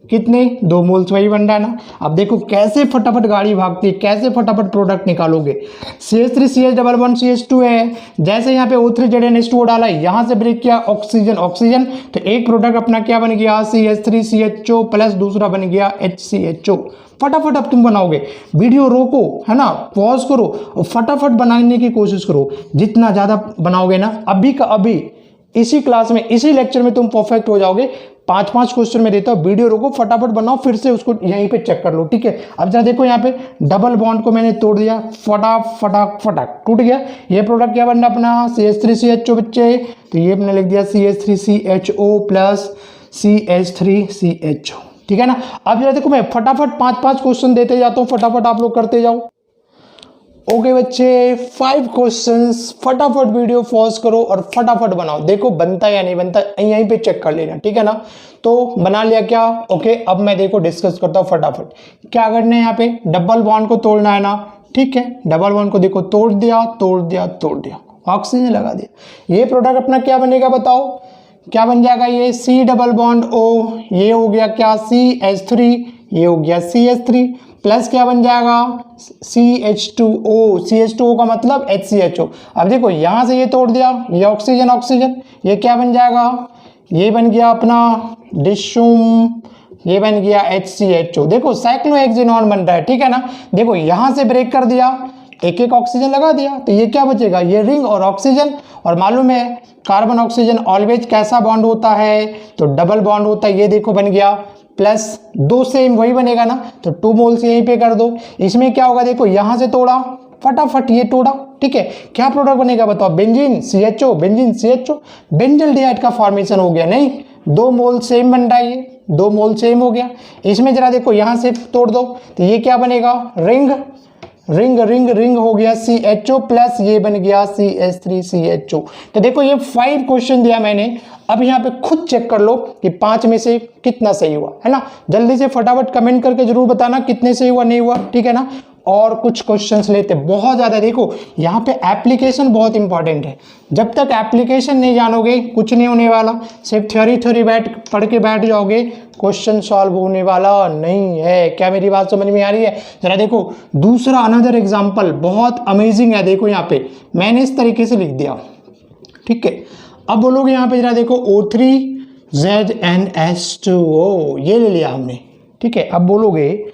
कितने, 2 मोल्स, वही बन रहा है ना। अब देखो कैसे फटाफट गाड़ी भागती है, कैसे फटाफट प्रोडक्ट निकालोगे। CH3CH CH2 है, जैसे यहाँ पे O3ZnH2 डाला है, यहाँ से ब्रेक किया ऑक्सीजन, तो एक प्रोडक्ट अपना क्या बन गया, CH3CHO प्लस दूसरा बन गया HCHO। फटाफट अब तुम बनाओगे, वीडियो रोको, है ना, पॉज करो और फटाफट बनाने की कोशिश करो। जितना ज़्यादा बनाओगे ना, अभी का अभी इसी क्लास में, इसी लेक्चर में तुम परफेक्ट हो जाओगे। 5-5 क्वेश्चन में देता हूँ, वीडियो रोको, फटाफट बनाओ, फिर से उसको यहीं पे चेक कर लो, ठीक है। अब जरा देखो यहाँ पे डबल बॉन्ड को मैंने तोड़ दिया, फटाक टूट गया। ये प्रोडक्ट क्या बनना अपना, CH3CHO बच्चे। तो ये मैंने लिख दिया CH3CHO प्लस CH3CHO, ठीक है ना। अब जरा देखो मैं फटाफट 5-5 क्वेश्चन देते जाता हूँ, फटाफट आप लोग करते जाओ। ओके बच्चे 5 क्वेश्चंस, फटाफट वीडियो पॉज करो और फटाफट बनाओ। देखो बनता या नहीं बनता यहीं पे चेक कर लेना, ठीक है ना। तो बना लिया क्या? ओके अब मैं देखो डिस्कस करता हूँ फटाफट। क्या करना है यहाँ पे? डबल बॉन्ड को तोड़ना है ना, ठीक है। डबल बॉन्ड को देखो तोड़ दिया तोड़ दिया तोड़ दिया, ऑक्सीजन लगा दिया। ये प्रोडक्ट अपना क्या बनेगा बताओ? क्या बन जाएगा ये? C डबल बॉन्ड O, ये हो गया क्या? CH3, ये हो गया CH3 प्लस क्या बन जाएगा? CH2O। CH2O का मतलब HCHO। अब देखो यहां से ये तोड़ दिया, ये ऑक्सीजन ऑक्सीजन, ये क्या बन जाएगा? ये बन गया अपना डिशुम, ये बन गया HCHO। देखो साइक्लोहेक्सेनॉन बन रहा है, ठीक है ना। देखो यहां से ब्रेक कर दिया, एक एक ऑक्सीजन लगा दिया, तो ये क्या बचेगा? ये रिंग और ऑक्सीजन। और मालूम है कार्बन ऑक्सीजन ऑलवेज कैसा बॉन्ड होता है? तो डबल बॉन्ड होता है। ये देखो बन गया प्लस 2 सेम वही बनेगा ना, तो 2 मोल्स यहीं पे कर दो। इसमें क्या होगा? देखो यहां से तोड़ा, फटाफट ये तोड़ा, ठीक है। क्या प्रोडक्ट बनेगा बताओ? Benzene CHO, benzene CHO, benzaldehyde का फॉर्मेशन हो गया। नहीं, 2 मोल सेम बन रहा है, ये 2 मोल सेम हो गया। इसमें जरा देखो यहां से तोड़ दो, तो ये क्या बनेगा? रिंग रिंग रिंग रिंग हो गया CHO प्लस ये बन गया CH3 CHO। तो देखो ये 5 क्वेश्चन दिया मैंने। अब यहाँ पे खुद चेक कर लो कि 5 में से कितना सही हुआ, है ना। जल्दी से फटाफट कमेंट करके जरूर बताना कितने सही हुआ नहीं हुआ, ठीक है ना। और कुछ क्वेश्चंस लेते, बहुत ज़्यादा। देखो यहाँ पे एप्लीकेशन बहुत इंपॉर्टेंट है। जब तक एप्लीकेशन नहीं जानोगे कुछ नहीं होने वाला। सिर्फ थ्योरी पढ़ के बैठ जाओगे, क्वेश्चन सॉल्व होने वाला नहीं है। क्या मेरी बात समझ में आ रही है? जरा देखो दूसरा अनदर एग्जाम्पल बहुत अमेजिंग है। देखो यहाँ पे मैंने इस तरीके से लिख दिया, ठीक है। अब बोलोगे यहाँ पे जरा देखो O3ZNS2O, ये ले लिया हमने, ठीक है। अब बोलोगे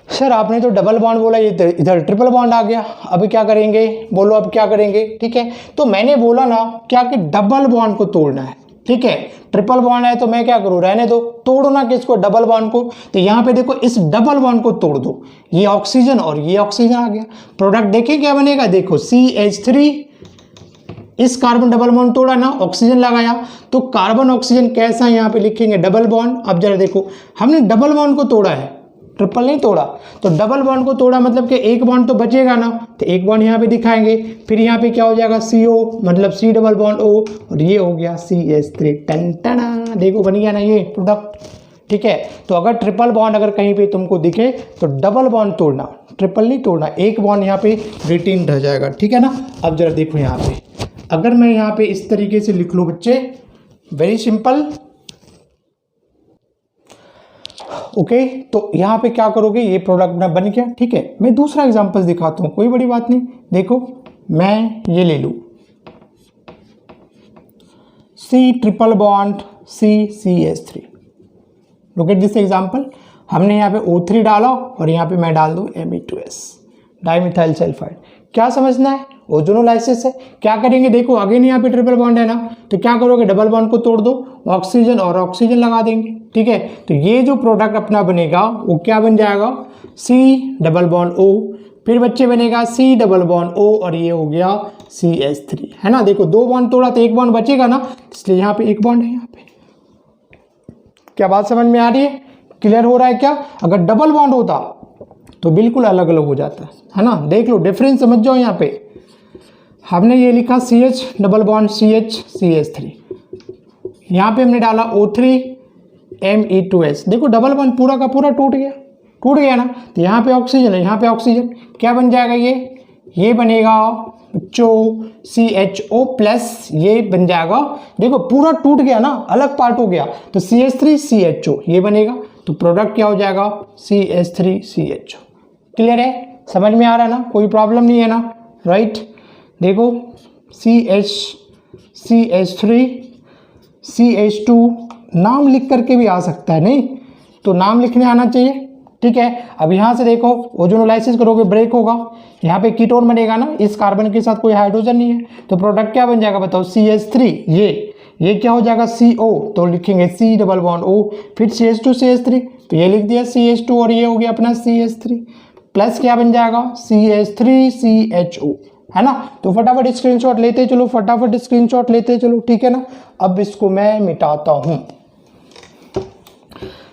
सर आपने तो डबल बॉन्ड बोला, ये इधर ट्रिपल बॉन्ड आ गया, अभी क्या करेंगे? बोलो अब क्या करेंगे, ठीक है। तो मैंने बोला ना क्या कि डबल बॉन्ड को तोड़ना है, ठीक है। ट्रिपल बॉन्ड है तो मैं क्या करूं? रहने दो, तोड़ो ना किसको? डबल बॉन्ड को। तो यहाँ पे देखो इस डबल बॉन्ड को तोड़ दो, ये ऑक्सीजन और ये ऑक्सीजन आ गया। प्रोडक्ट देखिए क्या बनेगा? देखो CH3, इस कार्बन डबल बॉन्ड तोड़ा ना, ऑक्सीजन लगाया, तो कार्बन ऑक्सीजन कैसा यहाँ पे लिखेंगे? Double bond. अब जरा देखो हमने डबल बॉन्ड को तोड़ा है, ट्रिपल नहीं तोड़ा। तो डबल बॉन्ड को तोड़ा मतलब कि एक बॉन्ड तो बचेगा ना, तो एक बॉन्ड यहाँ पे दिखाएंगे। फिर यहाँ पे क्या हो जाएगा? CO मतलब C डबल बॉन्ड O, और ये हो गया CH3। टन टना, देखो बन गया ना ये प्रोडक्ट, ठीक है। तो अगर ट्रिपल बॉन्ड अगर कहीं पे तुमको दिखे तो डबल बॉन्ड तोड़ना, ट्रिपल नहीं तोड़ना। एक बॉन्ड यहाँ पे रिटेन रह जाएगा, ठीक है ना। अब जरा देखो यहाँ पे अगर मैं यहाँ पे इस तरीके से लिख लूँ बच्चे, वेरी सिंपल, ओके। तो यहाँ पे क्या करोगे? ये प्रोडक्ट ना बन गया, ठीक है। मैं दूसरा एग्जांपल दिखाता हूँ, कोई बड़ी बात नहीं। देखो मैं ये ले लूँ C triple bond CH3। Look at this example. हमने यहाँ पे O3 डाला और यहाँ पे मैं डाल दूँ Me2S, डाइमिथाइल सल्फाइड। क्या समझना है? ओजोनोलाइसिस है। क्या करेंगे? देखो अगेन यहाँ पे ट्रिपल बॉन्ड है ना, तो क्या करोगे? डबल बॉन्ड को तोड़ दो, ऑक्सीजन और ऑक्सीजन लगा देंगे, ठीक है। तो ये जो प्रोडक्ट अपना बनेगा वो क्या बन जाएगा? C डबल बॉन्ड O, फिर बच्चे बनेगा C डबल बॉन्ड O, और ये हो गया CH3, है ना। देखो 2 बॉन्ड तोड़ा तो एक बॉन्ड बचेगा ना, इसलिए यहाँ पे एक बॉन्ड है यहाँ पे। क्या बात समझ में आ रही है? क्लियर हो रहा है क्या? अगर डबल बॉन्ड होता तो बिल्कुल अलग अलग हो जाता है ना। देख लो डिफरेंस समझ जाओ। यहाँ पे हमने ये लिखा CH डबल बॉन्ड CH3, यहाँ पे हमने डाला O3 Me2S। देखो डबल बॉन्ड पूरा का पूरा टूट गया ना। तो यहाँ पे ऑक्सीजन है, यहाँ पे ऑक्सीजन, क्या बन जाएगा? ये बनेगा बच्चों CHO प्लस ये बन जाएगा। देखो पूरा टूट गया ना, अलग पार्ट हो गया, तो CH3 CHO ये बनेगा। तो प्रोडक्ट क्या हो जाएगा? CH3 CHO। क्लियर है? समझ में आ रहा है ना? कोई प्रॉब्लम नहीं है ना, राइट। देखो CH3 CH2 नाम लिख करके भी आ सकता है, नहीं तो नाम लिखने आना चाहिए, ठीक है। अब यहाँ से देखो ओजोनोलाइसिस करोगे, ब्रेक होगा, यहाँ पे कीटोन बनेगा ना, इस कार्बन के साथ कोई हाइड्रोजन नहीं है, तो प्रोडक्ट क्या बन जाएगा बताओ? CH3, ये क्या हो जाएगा? CO, तो लिखेंगे C डबल बॉन्ड O, फिर CH2 CH3, तो ये लिख दिया CH2 और ये हो गया अपना CH3, प्लस क्या बन जाएगा? CH3 CHO, है ना। तो फटाफट स्क्रीनशॉट लेते चलो, फटाफट स्क्रीनशॉट लेते चलो, ठीक है ना। अब इसको मैं मिटाता हूं,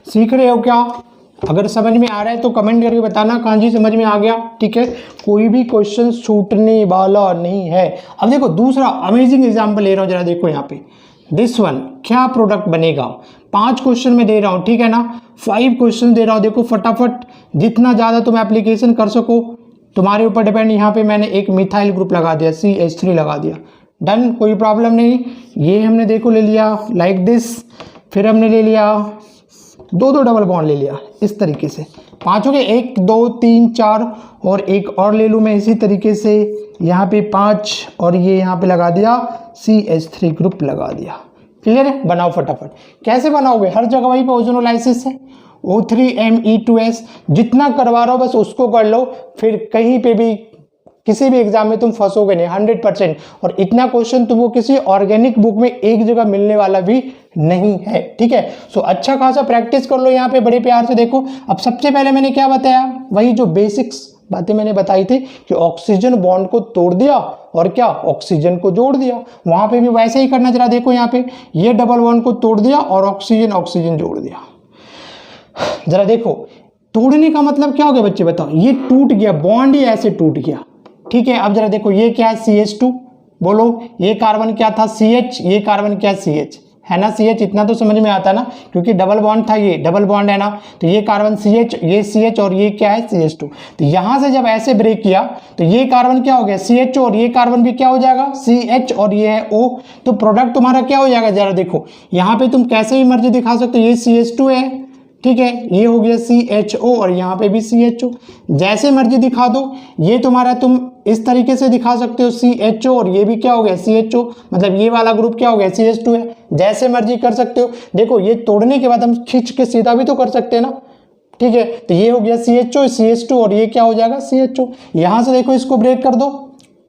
सीख रहे हो क्या? अगर समझ में आ रहा है तो कमेंट करके बताना कहाँ जी समझ में आ गया, ठीक है। कोई भी क्वेश्चन छूटने वाला नहीं है। अब देखो दूसरा अमेजिंग एग्जांपल ले रहा हूँ, जरा देखो यहाँ पे दिस वन, क्या प्रोडक्ट बनेगा। 5 क्वेश्चन में दे रहा हूँ, ठीक है ना, 5 क्वेश्चन दे रहा हूँ। देखो फटाफट जितना ज़्यादा तुम एप्लीकेशन कर सको तुम्हारे ऊपर डिपेंड। यहाँ पे मैंने एक मिथाइल ग्रुप लगा दिया, CH3 लगा दिया, डन, कोई प्रॉब्लम नहीं। ये हमने देखो ले लिया लाइक दिस, फिर हमने ले लिया 2 डबल बॉन्ड ले लिया इस तरीके से। 5 हो गए, 1 2 3 4 और एक और ले लूँ मैं इसी तरीके से, यहाँ पे 5 और ये यहाँ पे लगा दिया CH3 ग्रुप लगा दिया। क्लियर है, बनाओ फटाफट। कैसे बनाओगे, हर जगह वही पे ओजोनोलाइसिस है, O3Me2S, जितना करवा रहा हो बस उसको कर लो, फिर कहीं पे भी किसी भी एग्जाम में तुम फंसोगे नहीं 100%। और इतना क्वेश्चन तुमको किसी ऑर्गेनिक बुक में एक जगह मिलने वाला भी नहीं है, ठीक है। सो अच्छा खासा प्रैक्टिस कर लो यहाँ पे बड़े प्यार से। देखो अब सबसे पहले मैंने क्या बताया, वही जो बेसिक्स बातें मैंने बताई थी कि ऑक्सीजन बॉन्ड को तोड़ दिया और क्या ऑक्सीजन को जोड़ दिया। वहां पे भी वैसे ही करना, जरा देखो यहाँ पे ये डबल बॉन्ड को तोड़ दिया और ऑक्सीजन ऑक्सीजन जोड़ दिया। जरा देखो तोड़ने का मतलब क्या हो गया बच्चे बताओ, ये टूट गया, बॉन्ड ही ऐसे टूट गया, ठीक है। अब जरा देखो ये क्या है CH2, बोलो ये कार्बन क्या था CH, ये कार्बन क्या CH है ना, CH, इतना तो समझ में आता ना, क्योंकि डबल बॉन्ड था, ये डबल बॉन्ड है ना, तो ये कार्बन CH, ये CH और ये क्या है CH2। तो यहां से जब ऐसे ब्रेक किया तो ये कार्बन क्या हो गया CH और ये कार्बन भी क्या हो जाएगा CH और ये है O। तो प्रोडक्ट तुम्हारा क्या हो जाएगा, जरा देखो यहाँ पे तुम कैसे भी मर्जी दिखा सकते हो, ये CH2 है, ठीक है, ये हो गया CHO और यहाँ पे भी CHO, जैसे मर्जी दिखा दो। ये तुम्हारा तुम इस तरीके से दिखा सकते हो CHO और ये भी क्या हो गया CHO, मतलब ये वाला ग्रुप क्या हो गया CH2 है, जैसे मर्जी कर सकते हो। देखो ये तोड़ने के बाद हम खींच के सीधा भी तो कर सकते हैं ना, ठीक है। तो ये हो गया CHO CH2 और ये क्या हो जाएगा CHO। यहां से देखो इसको ब्रेक कर दो,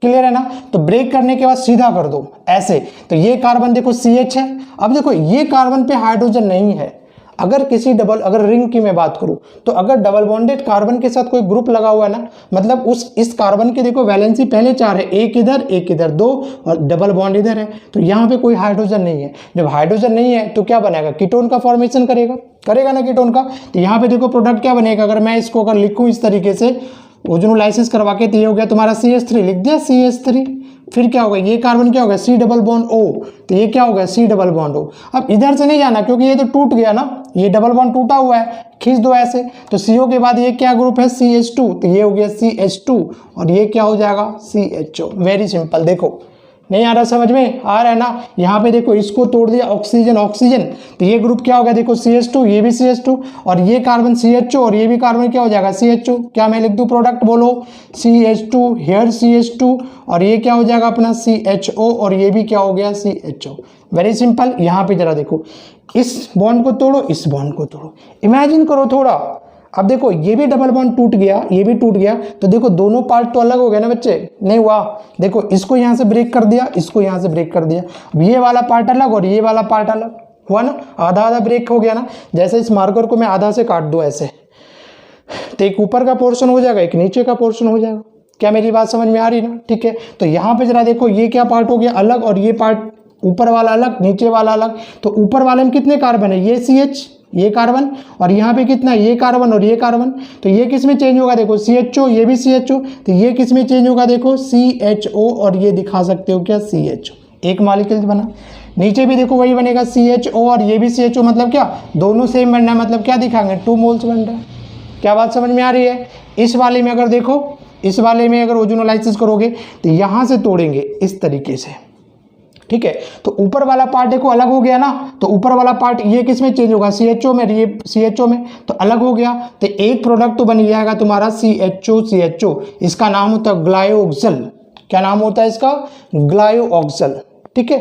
क्लियर है ना, तो ब्रेक करने के बाद सीधा कर दो ऐसे, तो ये कार्बन देखो CH है। अब देखो ये कार्बन पे हाइड्रोजन नहीं है, अगर किसी अगर रिंग की मैं बात करूं तो अगर डबल बॉन्डेड कार्बन के साथ कोई ग्रुप लगा हुआ है ना, मतलब इस कार्बन के देखो वैलेंसी पहले 4 है, एक इधर 2 और डबल बॉन्ड इधर है, तो यहाँ पे कोई हाइड्रोजन नहीं है। जब हाइड्रोजन नहीं है तो क्या बनेगा, कीटोन का फॉर्मेशन करेगा ना कीटोन का। तो यहाँ पे देखो प्रोडक्ट क्या बनेगा, अगर मैं इसको अगर लिखूं इस तरीके से ओजोनोलाइसिस करवा के, तो ये हो गया तुम्हारा CH3, लिख दिया CH3। फिर क्या होगा, ये कार्बन क्या होगा C डबल बॉन्ड O, तो ये क्या होगा C डबल बॉन्ड O। अब इधर से नहीं जाना क्योंकि ये तो टूट गया ना, ये डबल बॉन्ड टूटा हुआ है, खींच दो ऐसे, तो CO के बाद ये क्या ग्रुप है CH2, तो ये हो गया CH2 और ये क्या हो जाएगा CHO। Very simple. देखो नहीं आ रहा समझ में, आ रहा है ना। यहाँ पे देखो इसको तोड़ दिया ऑक्सीजन, तो ये ग्रुप क्या होगा देखो CH2, ये भी CH2 और ये कार्बन CHO और ये भी कार्बन क्या हो जाएगा CHO। क्या मैं लिख दूं प्रोडक्ट, बोलो CH2 हियर CH2 और ये क्या हो जाएगा अपना CHO और ये भी क्या हो गया CHO। Very simple. यहाँ पे जरा देखो इस बॉन्ड को तोड़ो, इस बॉन्ड को तोड़ो, इमेजिन करो थोड़ा। अब देखो ये भी डबल बॉन्ड टूट गया, ये भी टूट गया, तो देखो दोनों पार्ट तो अलग हो गए ना बच्चे, नहीं हुआ। देखो इसको यहाँ से ब्रेक कर दिया, इसको यहाँ से ब्रेक कर दिया, अब ये वाला पार्ट अलग और ये वाला पार्ट अलग हुआ ना, आधा आधा ब्रेक हो गया ना। जैसे इस मार्कर को मैं आधा से काट दूं ऐसे, तो एक ऊपर का पोर्शन हो जाएगा, एक नीचे का पोर्शन हो जाएगा। क्या मेरी बात समझ में आ रही ना, ठीक है। तो यहाँ पे जरा देखो ये क्या पार्ट हो गया अलग और ये पार्ट ऊपर वाला अलग, नीचे वाला अलग। तो ऊपर वाले में कितने कार्बन है, ये CH, ये कार्बन, और यहाँ पे कितना, ये कार्बन और ये कार्बन। तो ये किस में चेंज होगा देखो CHO, ये भी CHO, तो ये किस में चेंज होगा देखो CHO और ये दिखा सकते हो क्या CHO, एक मॉलिक्यूल बना। नीचे भी देखो वही बनेगा CHO और ये भी CHO, मतलब क्या दोनों सेम बनना है, मतलब क्या दिखाएंगे 2 मोल्स बन रहा है। क्या बात समझ में आ रही है। इस वाले में अगर देखो, इस वाले में अगर ओजोनोलाइसिस करोगे तो यहाँ से तोड़ेंगे इस तरीके से, ठीक है। तो ऊपर वाला पार्ट देखो अलग हो गया ना, तो ऊपर वाला पार्ट ये किस में चेंज होगा CHO में, ये CHO में, तो अलग हो गया। तो एक प्रोडक्ट तो बन जाएगा तुम्हारा CHO। इसका नाम होता है ग्लायोक्सल। क्या नाम होता है इसका, ग्लायोक्सल, ठीक है।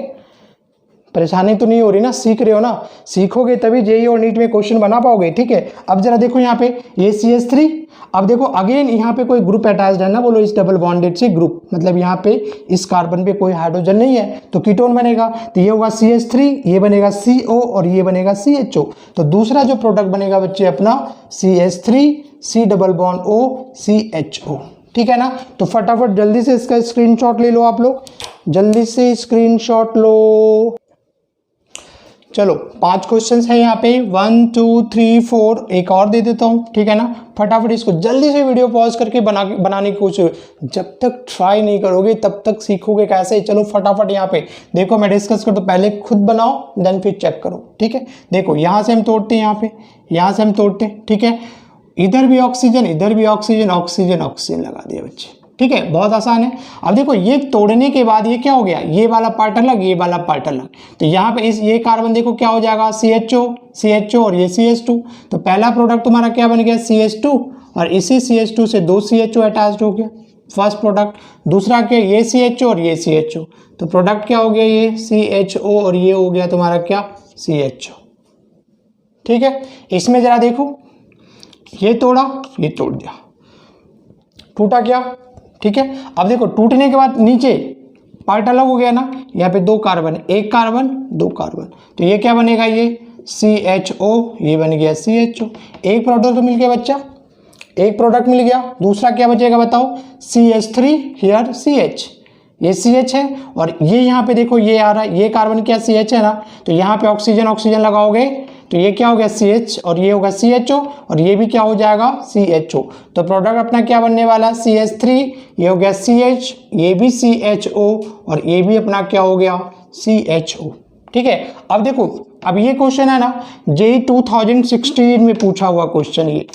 परेशानी तो नहीं हो रही ना, सीख रहे हो ना, सीखोगे तभी जेईई और नीट में क्वेश्चन बना पाओगे, ठीक है। अब जरा देखो यहाँ पे ये CH3, अब देखो अगेन यहाँ पे कोई ग्रुप अटैच्ड है ना, बोलो इस डबल बॉन्डेड से ग्रुप, मतलब यहाँ पे इस कार्बन पे कोई हाइड्रोजन नहीं है तो कीटोन बनेगा। तो ये होगा CH3, ये बनेगा CO और ये बनेगा CHO। तो दूसरा जो प्रोडक्ट बनेगा बच्चे अपना CH3 C double bond O CHO, ठीक है ना। तो फटाफट जल्दी से इसका स्क्रीनशॉट ले लो आप लोग, जल्दी से स्क्रीनशॉट लो। चलो 5 क्वेश्चन है यहाँ पे, 1 2 3 4, एक और दे देता हूँ, ठीक है ना। फटाफट इसको जल्दी से वीडियो पॉज करके बनाने की कोशिश। जब तक ट्राई नहीं करोगे तब तक सीखोगे कैसे। चलो फटाफट यहाँ पे देखो, मैं डिस्कस कर, तो पहले खुद बनाओ देन फिर चेक करो, ठीक है। देखो यहाँ से हम तोड़ते हैं, यहाँ पे यहाँ से हम तोड़ते हैं, ठीक है। इधर भी ऑक्सीजन, इधर भी ऑक्सीजन, ऑक्सीजन ऑक्सीजन लगा दिया बच्चे, ठीक है, बहुत आसान है। अब देखो ये तोड़ने के बाद ये क्या हो गया, ये वाला पार्ट अलग, ये वाला पार्ट अलग, तो यहाँ पे इस ये कार्बन देखो क्या हो जाएगा, CHO और ये CH2। तो पहला प्रोडक्ट तुम्हारा क्या बन गया, CH2, और इसी CH2 से 2 CHO अटैच्ड हो गया, फर्स्ट प्रोडक्ट। दूसरा क्या, ये CHO और ये CHO, तो प्रोडक्ट क्या हो गया, ये CHO और ये हो गया तुम्हारा क्या, CHO, ठीक है। इसमें जरा देखो, ये तोड़ा, ये तोड़ दिया, टूटा क्या, ठीक है। अब देखो टूटने के बाद नीचे पार्ट अलग हो गया ना, यहाँ पे 2 कार्बन, 1 कार्बन 2 कार्बन, तो ये क्या बनेगा, ये CHO, ये बन गया CHO। एक प्रोडक्ट मिल गया बच्चा, एक प्रोडक्ट मिल गया। दूसरा क्या बचेगा बताओ, CH3 हियर CH, ये CH है, और ये यहाँ पे देखो ये आ रहा है, ये कार्बन क्या CH है ना, तो यहाँ पे ऑक्सीजन ऑक्सीजन लगाओगे तो ये क्या हो गया CH, और ये होगा CHO, और ये भी क्या हो जाएगा CHO। तो प्रोडक्ट अपना क्या बनने वाला है, CH3, ये हो गया CH, ये भी CHO, और ये भी अपना क्या हो गया CHO, ठीक है। अब देखो, अब ये क्वेश्चन है ना, JEE 2016 में पूछा हुआ क्वेश्चन ये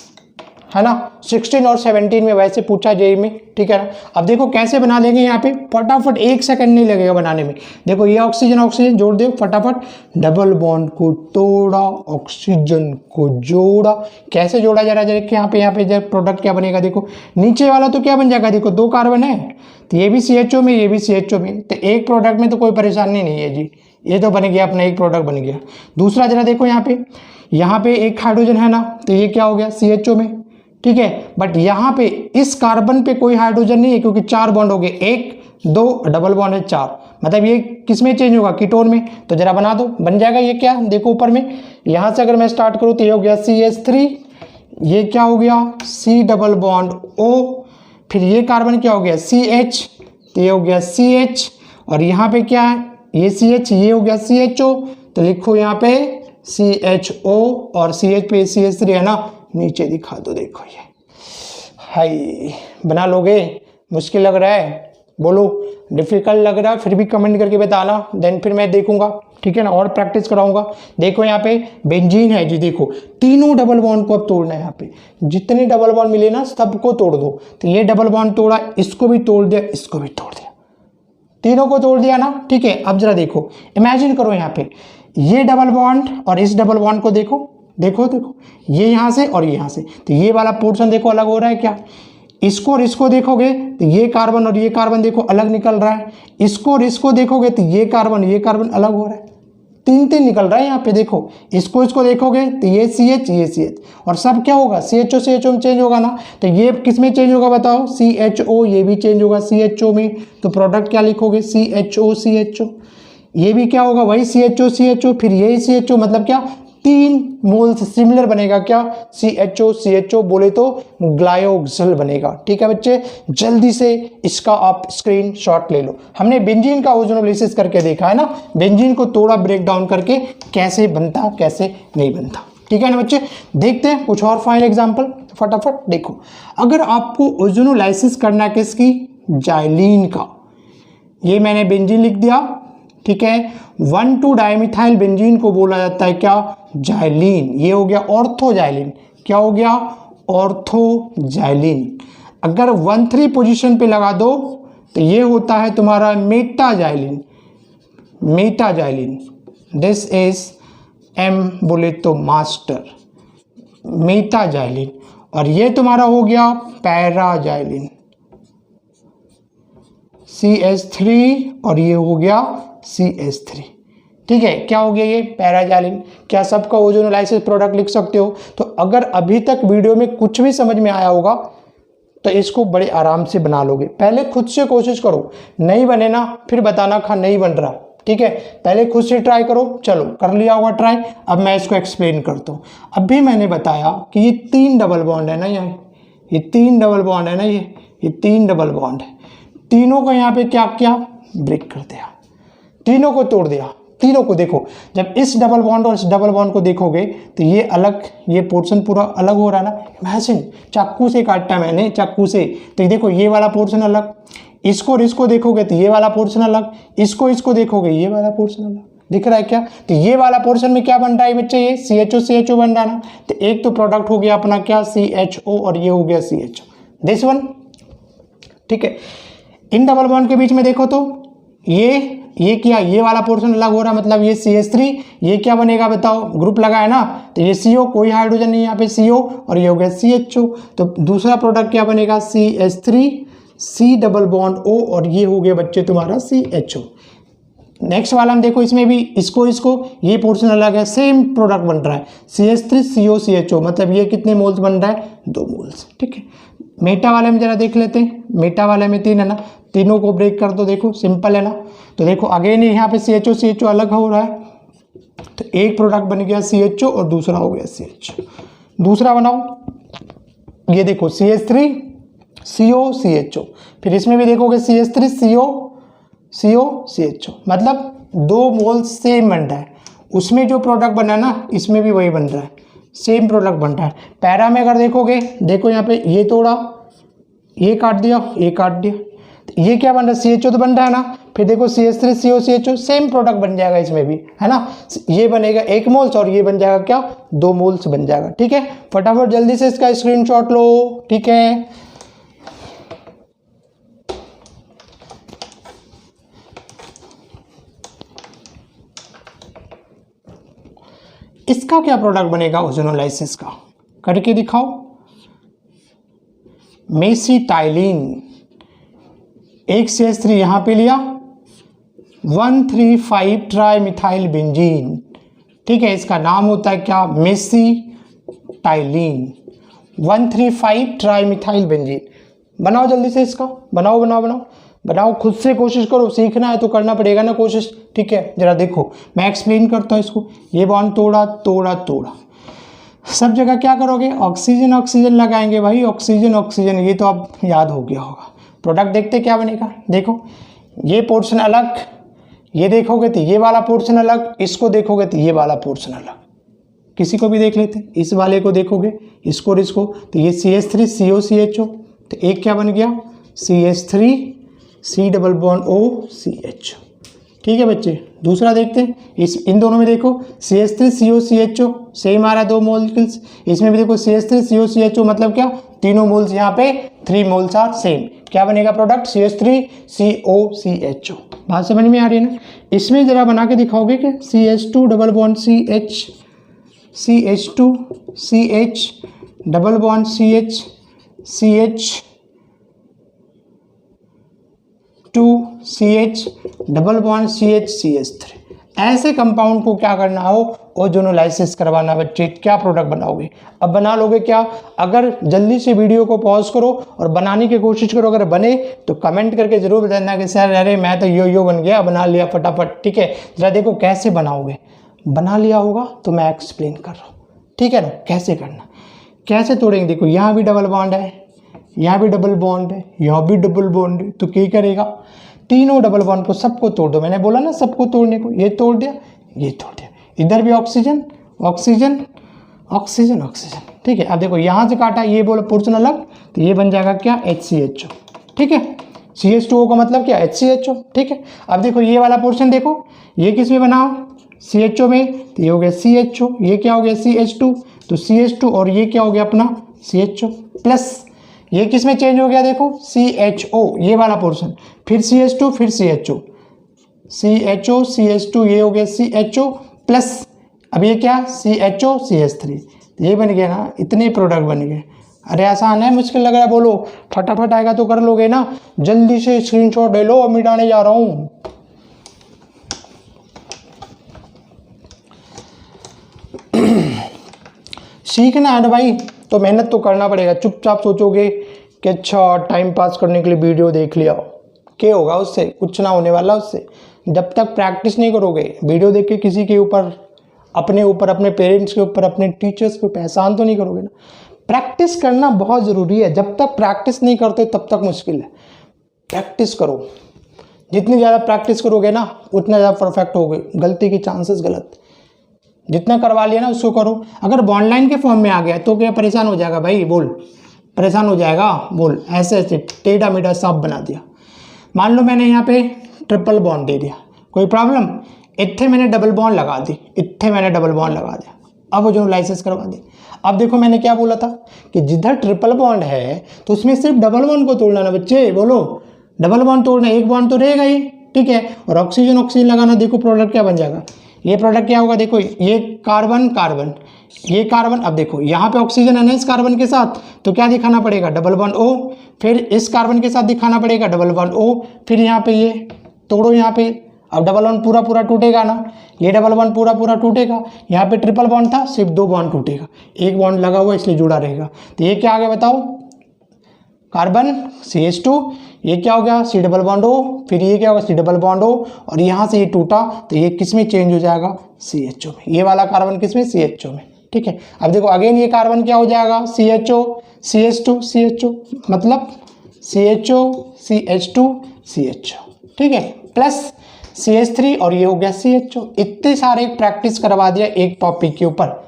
है ना, 16 और 17 में वैसे पूछा JEE में, ठीक है ना। अब देखो कैसे बना लेंगे, यहाँ पे फटाफट 1 सेकंड नहीं लगेगा बनाने में। देखो ये ऑक्सीजन ऑक्सीजन जोड़ दो फटाफट, डबल बॉन्ड को तोड़ा, ऑक्सीजन को जोड़ा, कैसे जोड़ा जरा जरा, यहाँ पे जब प्रोडक्ट क्या बनेगा, देखो नीचे वाला तो क्या बन जाएगा, देखो 2 कार्बन है, तो ये भी CHO में, ये भी CHO में, तो एक प्रोडक्ट में तो कोई परेशानी नहीं है जी, ये तो बन गया अपना एक प्रोडक्ट बन गया। दूसरा जरा देखो यहाँ पे एक हाइड्रोजन है ना, तो ये क्या हो गया CHO में, ठीक है। बट यहाँ पे इस कार्बन पे कोई हाइड्रोजन नहीं है, क्योंकि 4 बॉन्ड हो गए, 1 2 डबल बॉन्ड है 4, मतलब ये किस में चेंज होगा, कीटोन में। तो जरा बना दो, बन जाएगा ये क्या, देखो ऊपर में, यहाँ से अगर मैं स्टार्ट करूँ तो ये हो गया CH3, ये क्या हो गया C डबल बॉन्ड O, फिर ये कार्बन क्या हो गया CH, तो ये हो गया CH, और यहाँ पे क्या है, ये CH, ये हो गया CHO, तो लिखो यहाँ पे CHO, और CH पे CH3 है ना, नीचे दिखा दो, देखो ये हाय, बना लोगे, मुश्किल लग रहा है, बोलो डिफिकल्ट लग रहा है, फिर भी कमेंट करके बताना, देन फिर मैं देखूंगा, ठीक है ना, और प्रैक्टिस कराऊंगा। देखो यहाँ पे बेंजीन है जी, देखो तीनों डबल बॉन्ड को अब तोड़ना है, यहाँ पे जितने डबल बॉन्ड मिले ना सबको तोड़ दो, तो ये डबल बॉन्ड तोड़ा, इसको भी तोड़ दिया, इसको भी तोड़ दिया, तीनों को तोड़ दिया ना, ठीक है। अब जरा देखो, इमेजिन करो यहाँ पे ये डबल बॉन्ड और इस डबल बॉन्ड को देखो, देखो देखो ये यहाँ से और ये यहाँ से, तो ये वाला पोर्शन देखो अलग हो रहा है क्या, इसको और इसको देखोगे तो ये कार्बन और ये कार्बन देखो अलग निकल रहा है, इसको और इसको देखोगे तो ये कार्बन अलग हो रहा है, 3 निकल रहा है यहाँ पे, देखो इसको इसको देखोगे तो ये CH, और सब क्या होगा CHO में चेंज होगा ना, तो ये किस में चेंज होगा बताओ, CHO, ये भी चेंज होगा CHO में, तो प्रोडक्ट क्या लिखोगे CHO, ये भी क्या होगा वही CHO, फिर यही CHO, मतलब क्या 3 मोल्स सिमिलर बनेगा क्या, CHO बोले तो ग्लायोक्सिल बनेगा, ठीक है बच्चे। जल्दी से इसका आप स्क्रीनशॉट ले लो। हमने बेंजीन का ओजोनोलिसिस करके देखा है ना, बेंजीन को थोड़ा ब्रेक डाउन करके कैसे बनता कैसे नहीं बनता, ठीक है ना बच्चे। देखते हैं कुछ और फाइन एग्जाम्पल, फटाफट देखो। अगर आपको ओजोनोलाइसिस करना है किसकी, जाइलीन का, ये मैंने बेंजीन लिख दिया, ठीक है। 1,2 डाइमिथाइल बेंजीन को बोला जाता है क्या, जाइलीन, ये हो गया ऑर्थोजाइलिन, क्या हो गया ऑर्थोजाइलिन। अगर 1,3 पोजीशन पे लगा दो तो ये होता है तुम्हारा मेटाजाइलिन, दिस इज M बोले तो मास्टर, मेटाजाइलिन। और ये तुम्हारा हो गया पैराजाइलिन, CH3, और ये हो गया CH3, ठीक है। क्या हो गया ये पैराजाइलिन। क्या सबका ओजोनोलाइसिस प्रोडक्ट लिख सकते हो। तो अगर अभी तक वीडियो में कुछ भी समझ में आया होगा तो इसको बड़े आराम से बना लोगे। पहले खुद से कोशिश करो, नहीं बने ना फिर बताना खा नहीं बन रहा, ठीक है। पहले खुद से ट्राई करो, चलो कर लिया होगा ट्राई। अब मैं इसको एक्सप्लेन करता हूँ। अभी मैंने बताया कि ये 3 डबल बॉन्ड है ना, ये 3 डबल बॉन्ड है ना, ये 3 डबल बॉन्ड है। तीनों को यहाँ पे क्या किया, ब्रेक कर दिया, तीनों को तोड़ दिया। तीनों को देखो, जब इस डबल बॉन्ड और इस डबल बॉन्ड को देखोगे तो ये अलग, ये पोर्शन पूरा अलग हो रहा है ना। इमेजिन चाकू से काटा मैंने, चाकू से, तो देखो ये वाला पोर्शन अलग, इसको और इसको देखोगे तो ये वाला पोर्शन अलग, इसको देखोगे ये वाला पोर्शन अलग, दिख रहा है क्या। तो ये वाला पोर्शन में क्या बन रहा है बच्चे, ये CHO बन रहा है ना। तो एक तो प्रोडक्ट हो गया अपना क्या CHO और ये हो गया CHO, दिस वन, ठीक है। इन डबल बॉन्ड के बीच में देखो तो ये क्या, ये वाला पोर्शन अलग हो रहा है, मतलब ये CH3, ये क्या बनेगा बताओ, ग्रुप लगा है ना, तो ये CO, कोई हाइड्रोजन नहीं यहाँ पे CO, और ये हो गया CHO। तो दूसरा प्रोडक्ट क्या बनेगा CH3 C double bond O, और ये हो गया बच्चे तुम्हारा CHO। नेक्स्ट वाला हम देखो, इसमें भी इसको ये पोर्शन अलग है, सेम प्रोडक्ट बन रहा है CH3 CO CHO, मतलब ये कितने मोल्स बन रहा है, 2 मोल्स, ठीक है। मेटा वाले में जरा देख लेते हैं, मेटा वाले में 3 है ना, तीनों को ब्रेक कर दो, देखो सिंपल है ना। तो देखो अगेन यहाँ पे CHO अलग हो रहा है, तो एक प्रोडक्ट बन गया CHO और दूसरा हो गया CHO। दूसरा बनाओ, ये देखो CH3 CO CHO, फिर इसमें भी देखोगे CH3 CO CHO, मतलब 2 मोल्स सेम बन रहा है, उसमें जो प्रोडक्ट बना ना इसमें भी वही बन रहा है, सेम प्रोडक्ट बन रहा है। पैरा में अगर देखोगे, देखो यहाँ पे ये तोड़ा, ये काट दिया, ये काट दिया, तो ये क्या बन रहा है CHO तो बन रहा है ना। फिर देखो CH3 CO CHO, same product बन जाएगा इसमें भी, है ना। ये बनेगा 1 मोल्स और ये बन जाएगा क्या 2 मोल्स बन जाएगा, ठीक है। फटाफट जल्दी से इसका स्क्रीनशॉट लो, ठीक है। इसका क्या प्रोडक्ट बनेगा ओजोनोलाइसिस का, करके दिखाओ। मेसिटाइलिन, एक CH3 यहाँ पे लिया, 1,3,5 ट्राइमिथाइल बेंजीन, ठीक है। इसका नाम होता है क्या मेसिटाइलिन, 1,3,5 ट्राइमिथाइल बेंजीन। बनाओ जल्दी से इसका, बनाओ, खुद से कोशिश करो, सीखना है तो करना पड़ेगा ना कोशिश, ठीक है। जरा देखो मैं एक्सप्लेन करता हूँ इसको। ये बॉन्ड तोड़ा, सब जगह क्या करोगे, ऑक्सीजन लगाएंगे भाई, ऑक्सीजन, ये तो अब याद हो गया होगा। प्रोडक्ट देखते क्या बनेगा, देखो ये पोर्शन अलग, ये देखोगे तो ये वाला पोर्शन अलग, इसको देखोगे तो ये वाला पोर्शन अलग। किसी को भी देख लेते, इस वाले को देखोगे, इसको और इसको, तो ये CH3 CO CHO, तो एक क्या बन गया CH3 C double bond O CH, ठीक है बच्चे। दूसरा देखते हैं, इन दोनों में देखो CH3 CO CHO सेम आ रहा है 2 मोल्स, इसमें भी देखो CH3 CO CHO, मतलब क्या तीनों मोल्स यहाँ पे 3 मोल्स आर सेम। क्या बनेगा प्रोडक्ट CH3 CO CHO। बात समझ में आ रही है ना। इसमें जरा बना के दिखाओगे कि CH2 double bond CH2 CH double bond CH double bond CH3, ऐसे कंपाउंड को क्या करना हो, ओजोनोलाइसिस करवाना बच्चे। क्या प्रोडक्ट बनाओगे, अब बना लोगे क्या, अगर जल्दी से वीडियो को पॉज करो और बनाने की कोशिश करो, अगर बने तो कमेंट करके जरूर बताना कि सर अरे मैं तो यो बन गया, बना लिया फटाफट, ठीक है। जरा देखो कैसे बनाओगे, बना लिया होगा तो मैं एक्सप्लेन कर रहा हूँ, ठीक है ना, कैसे करना, कैसे तोड़ेंगे। देखो यहाँ भी डबल बॉन्ड है, यहाँ भी डबल बॉन्ड है, यहाँ भी डबल बॉन्ड है, तो क्या करेगा, तीनों डबल बॉन्ड को सबको तोड़ दो। मैंने बोला ना सबको तोड़ने को, ये तोड़ दिया, ये तोड़ दिया, इधर भी ऑक्सीजन, ठीक है। अब देखो यहाँ से काटा, ये बोला पोर्शन अलग, तो ये बन जाएगा क्या HCHO, ठीक है। CH2O का मतलब क्या HCHO, ठीक है। अब देखो ये वाला पोर्शन देखो, ये किस में बना CHO में, तो ये हो गया CHO, ये क्या हो गया CH2, तो CH2 और ये क्या हो गया अपना CHO प्लस, ये किस में चेंज हो गया देखो CHO, ये वाला पोर्शन, फिर CH2 फिर CHO, CH2 ये हो गया CHO प्लस, अब ये क्या CHO CH3, ये बन गया ना, इतने प्रोडक्ट बन गए। अरे आसान है, मुश्किल लग रहा है, बोलो फटाफट आएगा तो कर लोगे ना। जल्दी से स्क्रीनशॉट ले लो, अब मिटाने जा रहा हूँ। सीखना है ना भाई, तो मेहनत तो करना पड़ेगा। चुपचाप सोचोगे कि अच्छा टाइम पास करने के लिए वीडियो देख लिया, क्या होगा उससे, कुछ ना होने वाला उससे। जब तक प्रैक्टिस नहीं करोगे, वीडियो देख के किसी के ऊपर, अपने पेरेंट्स के ऊपर, अपने टीचर्स के ऊपर एहसान तो नहीं करोगे ना। प्रैक्टिस करना बहुत ज़रूरी है, जब तक प्रैक्टिस नहीं करते तब तक मुश्किल है। प्रैक्टिस करो, जितनी ज़्यादा प्रैक्टिस करोगे ना उतना ज़्यादा परफेक्ट होगे, गलती की चांसेस गलत, जितना करवा लिया ना उसको करो। अगर बॉन्डलाइन के फॉर्म में आ गया तो क्या परेशान हो जाएगा भाई, बोल परेशान हो जाएगा, बोल ऐसे ऐसे टेढ़ा मेढ़ा साफ बना दिया। मान लो मैंने यहाँ पे ट्रिपल बॉन्ड दे दिया, कोई प्रॉब्लम, इत्थे मैंने डबल बॉन्ड लगा दी, इत्थे मैंने डबल बॉन्ड लगा दिया, अब ओजोनोलाइसिस करवा दी। अब देखो मैंने क्या बोला था कि जिधर ट्रिपल बॉन्ड है तो उसमें सिर्फ डबल बॉन्ड को तोड़ना ना बच्चे, बोलो डबल बॉन्ड तोड़ना, एक बॉन्ड तो रहेगा ही, ठीक है। और ऑक्सीजन ऑक्सीजन लगाना, देखो प्रोडक्ट क्या बन जाएगा, ये प्रोडक्ट क्या होगा, देखो ये कार्बन कार्बन, ये कार्बन, अब देखो यहाँ पे ऑक्सीजन है ना इस कार्बन के साथ, तो क्या दिखाना पड़ेगा, डबल बॉन्ड O, फिर इस कार्बन के साथ दिखाना पड़ेगा डबल बॉन्ड O, फिर यहाँ पे ये तोड़ो यहाँ पे, अब डबल बॉन्ड पूरा पूरा टूटेगा ना, ये डबल बॉन्ड पूरा पूरा टूटेगा, यहाँ पे ट्रिपल बॉन्ड था सिर्फ 2 बॉन्ड टूटेगा, एक बॉन्ड लगा हुआ इसलिए जुड़ा रहेगा। तो ये क्या आ गया बताओ, कार्बन CH2, ये क्या हो गया C डबल बॉन्ड O, फिर ये क्या होगा C डबल बॉन्ड O, और यहाँ से ये टूटा तो ये किस में चेंज हो जाएगा, CHO में, ये वाला कार्बन किस में, CHO में, ठीक है। अब देखो अगेन ये कार्बन क्या हो जाएगा, CHO CH2 CHO, मतलब CHO CH2 CHO, ठीक है, प्लस CH3 और ये हो गया CHO। इतने सारे प्रैक्टिस करवा दिया एक टॉपिक के ऊपर,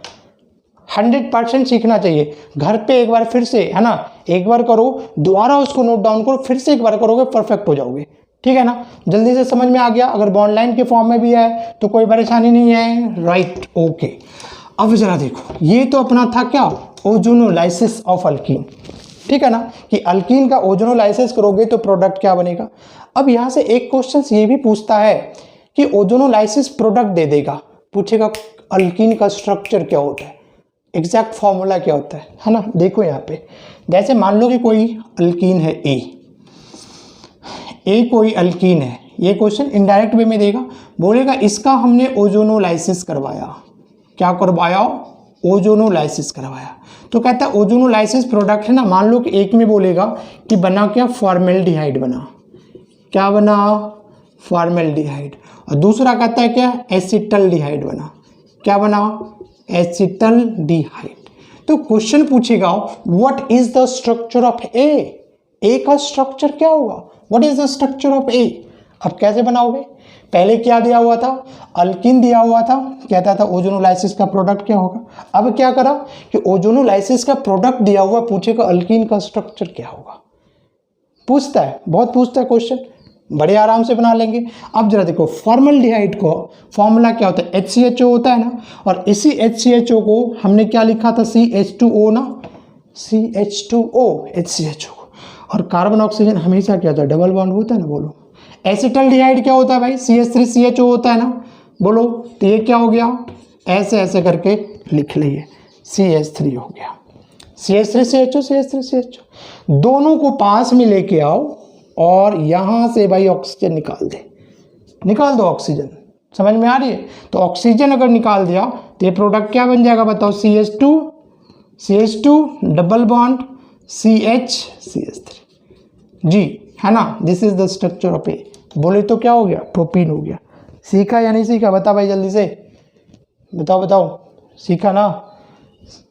100% सीखना चाहिए। घर पे एक बार फिर से, है ना, एक बार करो, दोबारा उसको नोट डाउन करो, फिर से एक बार करोगे परफेक्ट हो जाओगे, ठीक है ना। जल्दी से समझ में आ गया, अगर बॉन्डलाइन के फॉर्म में भी है तो कोई परेशानी नहीं है, राइट, ओके। अब जरा देखो, ये तो अपना था क्या, ओजोनोलाइसिस ऑफ अल्कीन, ठीक है ना, कि अल्कीन का ओजोनोलाइसिस करोगे तो प्रोडक्ट क्या बनेगा। अब यहाँ से एक क्वेश्चन ये भी पूछता है कि ओजोनोलाइसिस प्रोडक्ट दे देगा, पूछेगा अल्कीन का स्ट्रक्चर क्या होता है, एग्जैक्ट फॉर्मूला क्या होता है ना। देखो यहाँ पे जैसे मान लो कि कोई अल्कीन है ए कोई अल्कीन है, ये क्वेश्चन इनडायरेक्ट वे में देगा, बोलेगा इसका हमने ओजोनोलाइसिस करवाया, क्या करवाया, ओजोनोलाइसिस करवाया, तो कहता है ओजोनोलाइसिस प्रोडक्ट है ना, मान लो कि एक में बोलेगा कि बना क्या, फॉर्मेल्डिहाइड बना, क्या बना, फॉर्मेल्डिहाइड, और दूसरा कहता है क्या, एसिटल्डिहाइड बना, क्या बना, एसिटल्डिहाइड। तो क्वेश्चन पूछेगा what is the structure of A का स्ट्रक्चर क्या होगा, what is the structure of A. अब कैसे बनाओगे, पहले क्या दिया हुआ था, अल्कीन दिया हुआ था, कहता था ओजोनोलाइसिस का प्रोडक्ट क्या होगा। अब क्या करा कि ओजोनोलाइसिस का प्रोडक्ट दिया हुआ, पूछेगा अल्कीन का स्ट्रक्चर क्या होगा, पूछता है, बहुत पूछता है क्वेश्चन, बड़े आराम से बना लेंगे। अब जरा देखो फॉर्मल्डिहाइड को फॉर्मूला क्या होता है, HCHO होता है ना, और इसी HCHO को हमने क्या लिखा था, CH2O ना, CH2O HCHO, और कार्बन ऑक्सीजन हमेशा क्या होता है, डबल बॉन्ड होता है ना, बोलो। एसिटल्डिहाइड क्या होता है भाई, CH3CHO होता है ना, बोलो। तो ये क्या हो गया, ऐसे ऐसे करके लिख लीजिए, CH3 हो गया, CH3CHO CH3CHO, दोनों को पास में लेके आओ और यहाँ से भाई ऑक्सीजन निकाल दो ऑक्सीजन, समझ में आ रही है। तो ऑक्सीजन अगर निकाल दिया तो ये प्रोडक्ट क्या बन जाएगा बताओ, CH2 डबल बॉन्ड CH3 जी, है ना, this is the structure of A. बोले तो क्या हो गया, प्रोपीन हो गया। सीखा या नहीं सीखा, बता भाई जल्दी से बताओ, सीखा ना,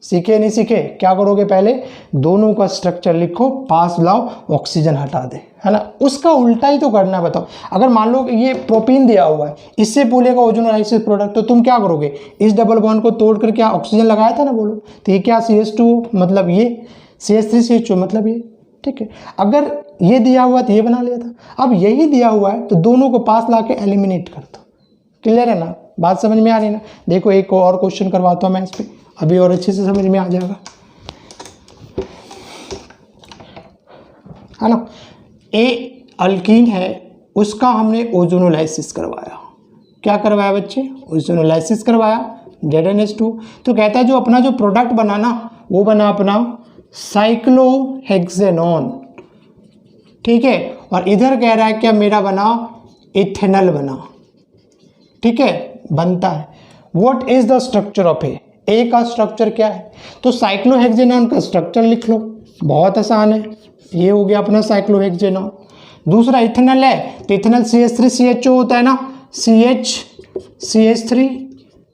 सीखे नहीं सीखे, क्या करोगे, पहले दोनों का स्ट्रक्चर लिखो, पास लाओ, ऑक्सीजन हटा दे, है ना, उसका उल्टा ही तो करना है। बताओ अगर मान लो ये प्रोपीन दिया हुआ है, इससे बोलेगा ओजोनोलाइसिस प्रोडक्ट, तो तुम क्या करोगे, इस डबल बॉन्ड को तोड़ कर क्या ऑक्सीजन लगाया था ना, बोलो। तो ये क्या CH2 मतलब ये, CH3CHO मतलब ये, ठीक है। अगर ये दिया हुआ तो ये बना लिया था, अब यही दिया हुआ है तो दोनों को पास ला के एलिमिनेट कर दो। क्लियर है ना, बात समझ में आ रही है ना। देखो एक और क्वेश्चन करवाता हूँ मैं इस पर, अभी और अच्छे से समझ में आ जाएगा, है ना। ए अल्कीन है, उसका हमने ओजोनोलाइसिस करवाया, क्या करवाया बच्चे, ओजोनोलाइसिस करवाया, ZnH2। तो कहता है जो अपना जो प्रोडक्ट बना ना, वो बना अपना साइक्लोहेक्सेनॉन, ठीक है। और इधर कह रहा है क्या, मेरा बना इथेनॉल बना, ठीक है, बनता है। What is the structure of A का स्ट्रक्चर क्या है, तो साइक्लोहेक्सेनॉन का स्ट्रक्चर लिख लो, बहुत आसान है, ये हो गया अपना साइक्लोहेक्सेनॉन। दूसरा इथेनॉल है, तो इथेनॉल CH3CHO होता है ना, CH3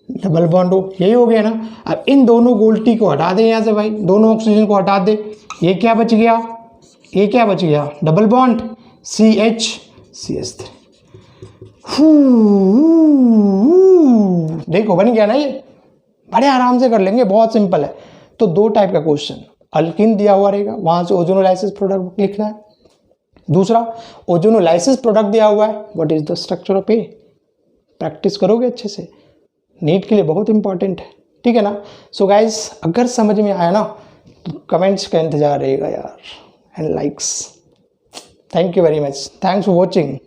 डबल बॉन्ड हो, यही हो गया ना। अब इन दोनों गोल्टी को हटा दे यहाँ से भाई, दोनों ऑक्सीजन को हटा दे, ये क्या बच गया, डबल बॉन्ड CH CH3, देखो बन गया ना, ये बड़े आराम से कर लेंगे, बहुत सिंपल है। तो दो टाइप का क्वेश्चन, अल्किन दिया हुआ रहेगा, वहां से ओजोनोलाइसिस प्रोडक्ट लिखना है। दूसरा, ओजोनोलाइसिस प्रोडक्ट दिया हुआ है, what is the structure of A. Practice करोगे अच्छे से, नीट के लिए बहुत इंपॉर्टेंट है, ठीक है ना। सो गाइस, अगर समझ में आया ना तो कमेंट्स का इंतजार रहेगा यार, and likes. Thank you very much, thanks for watching.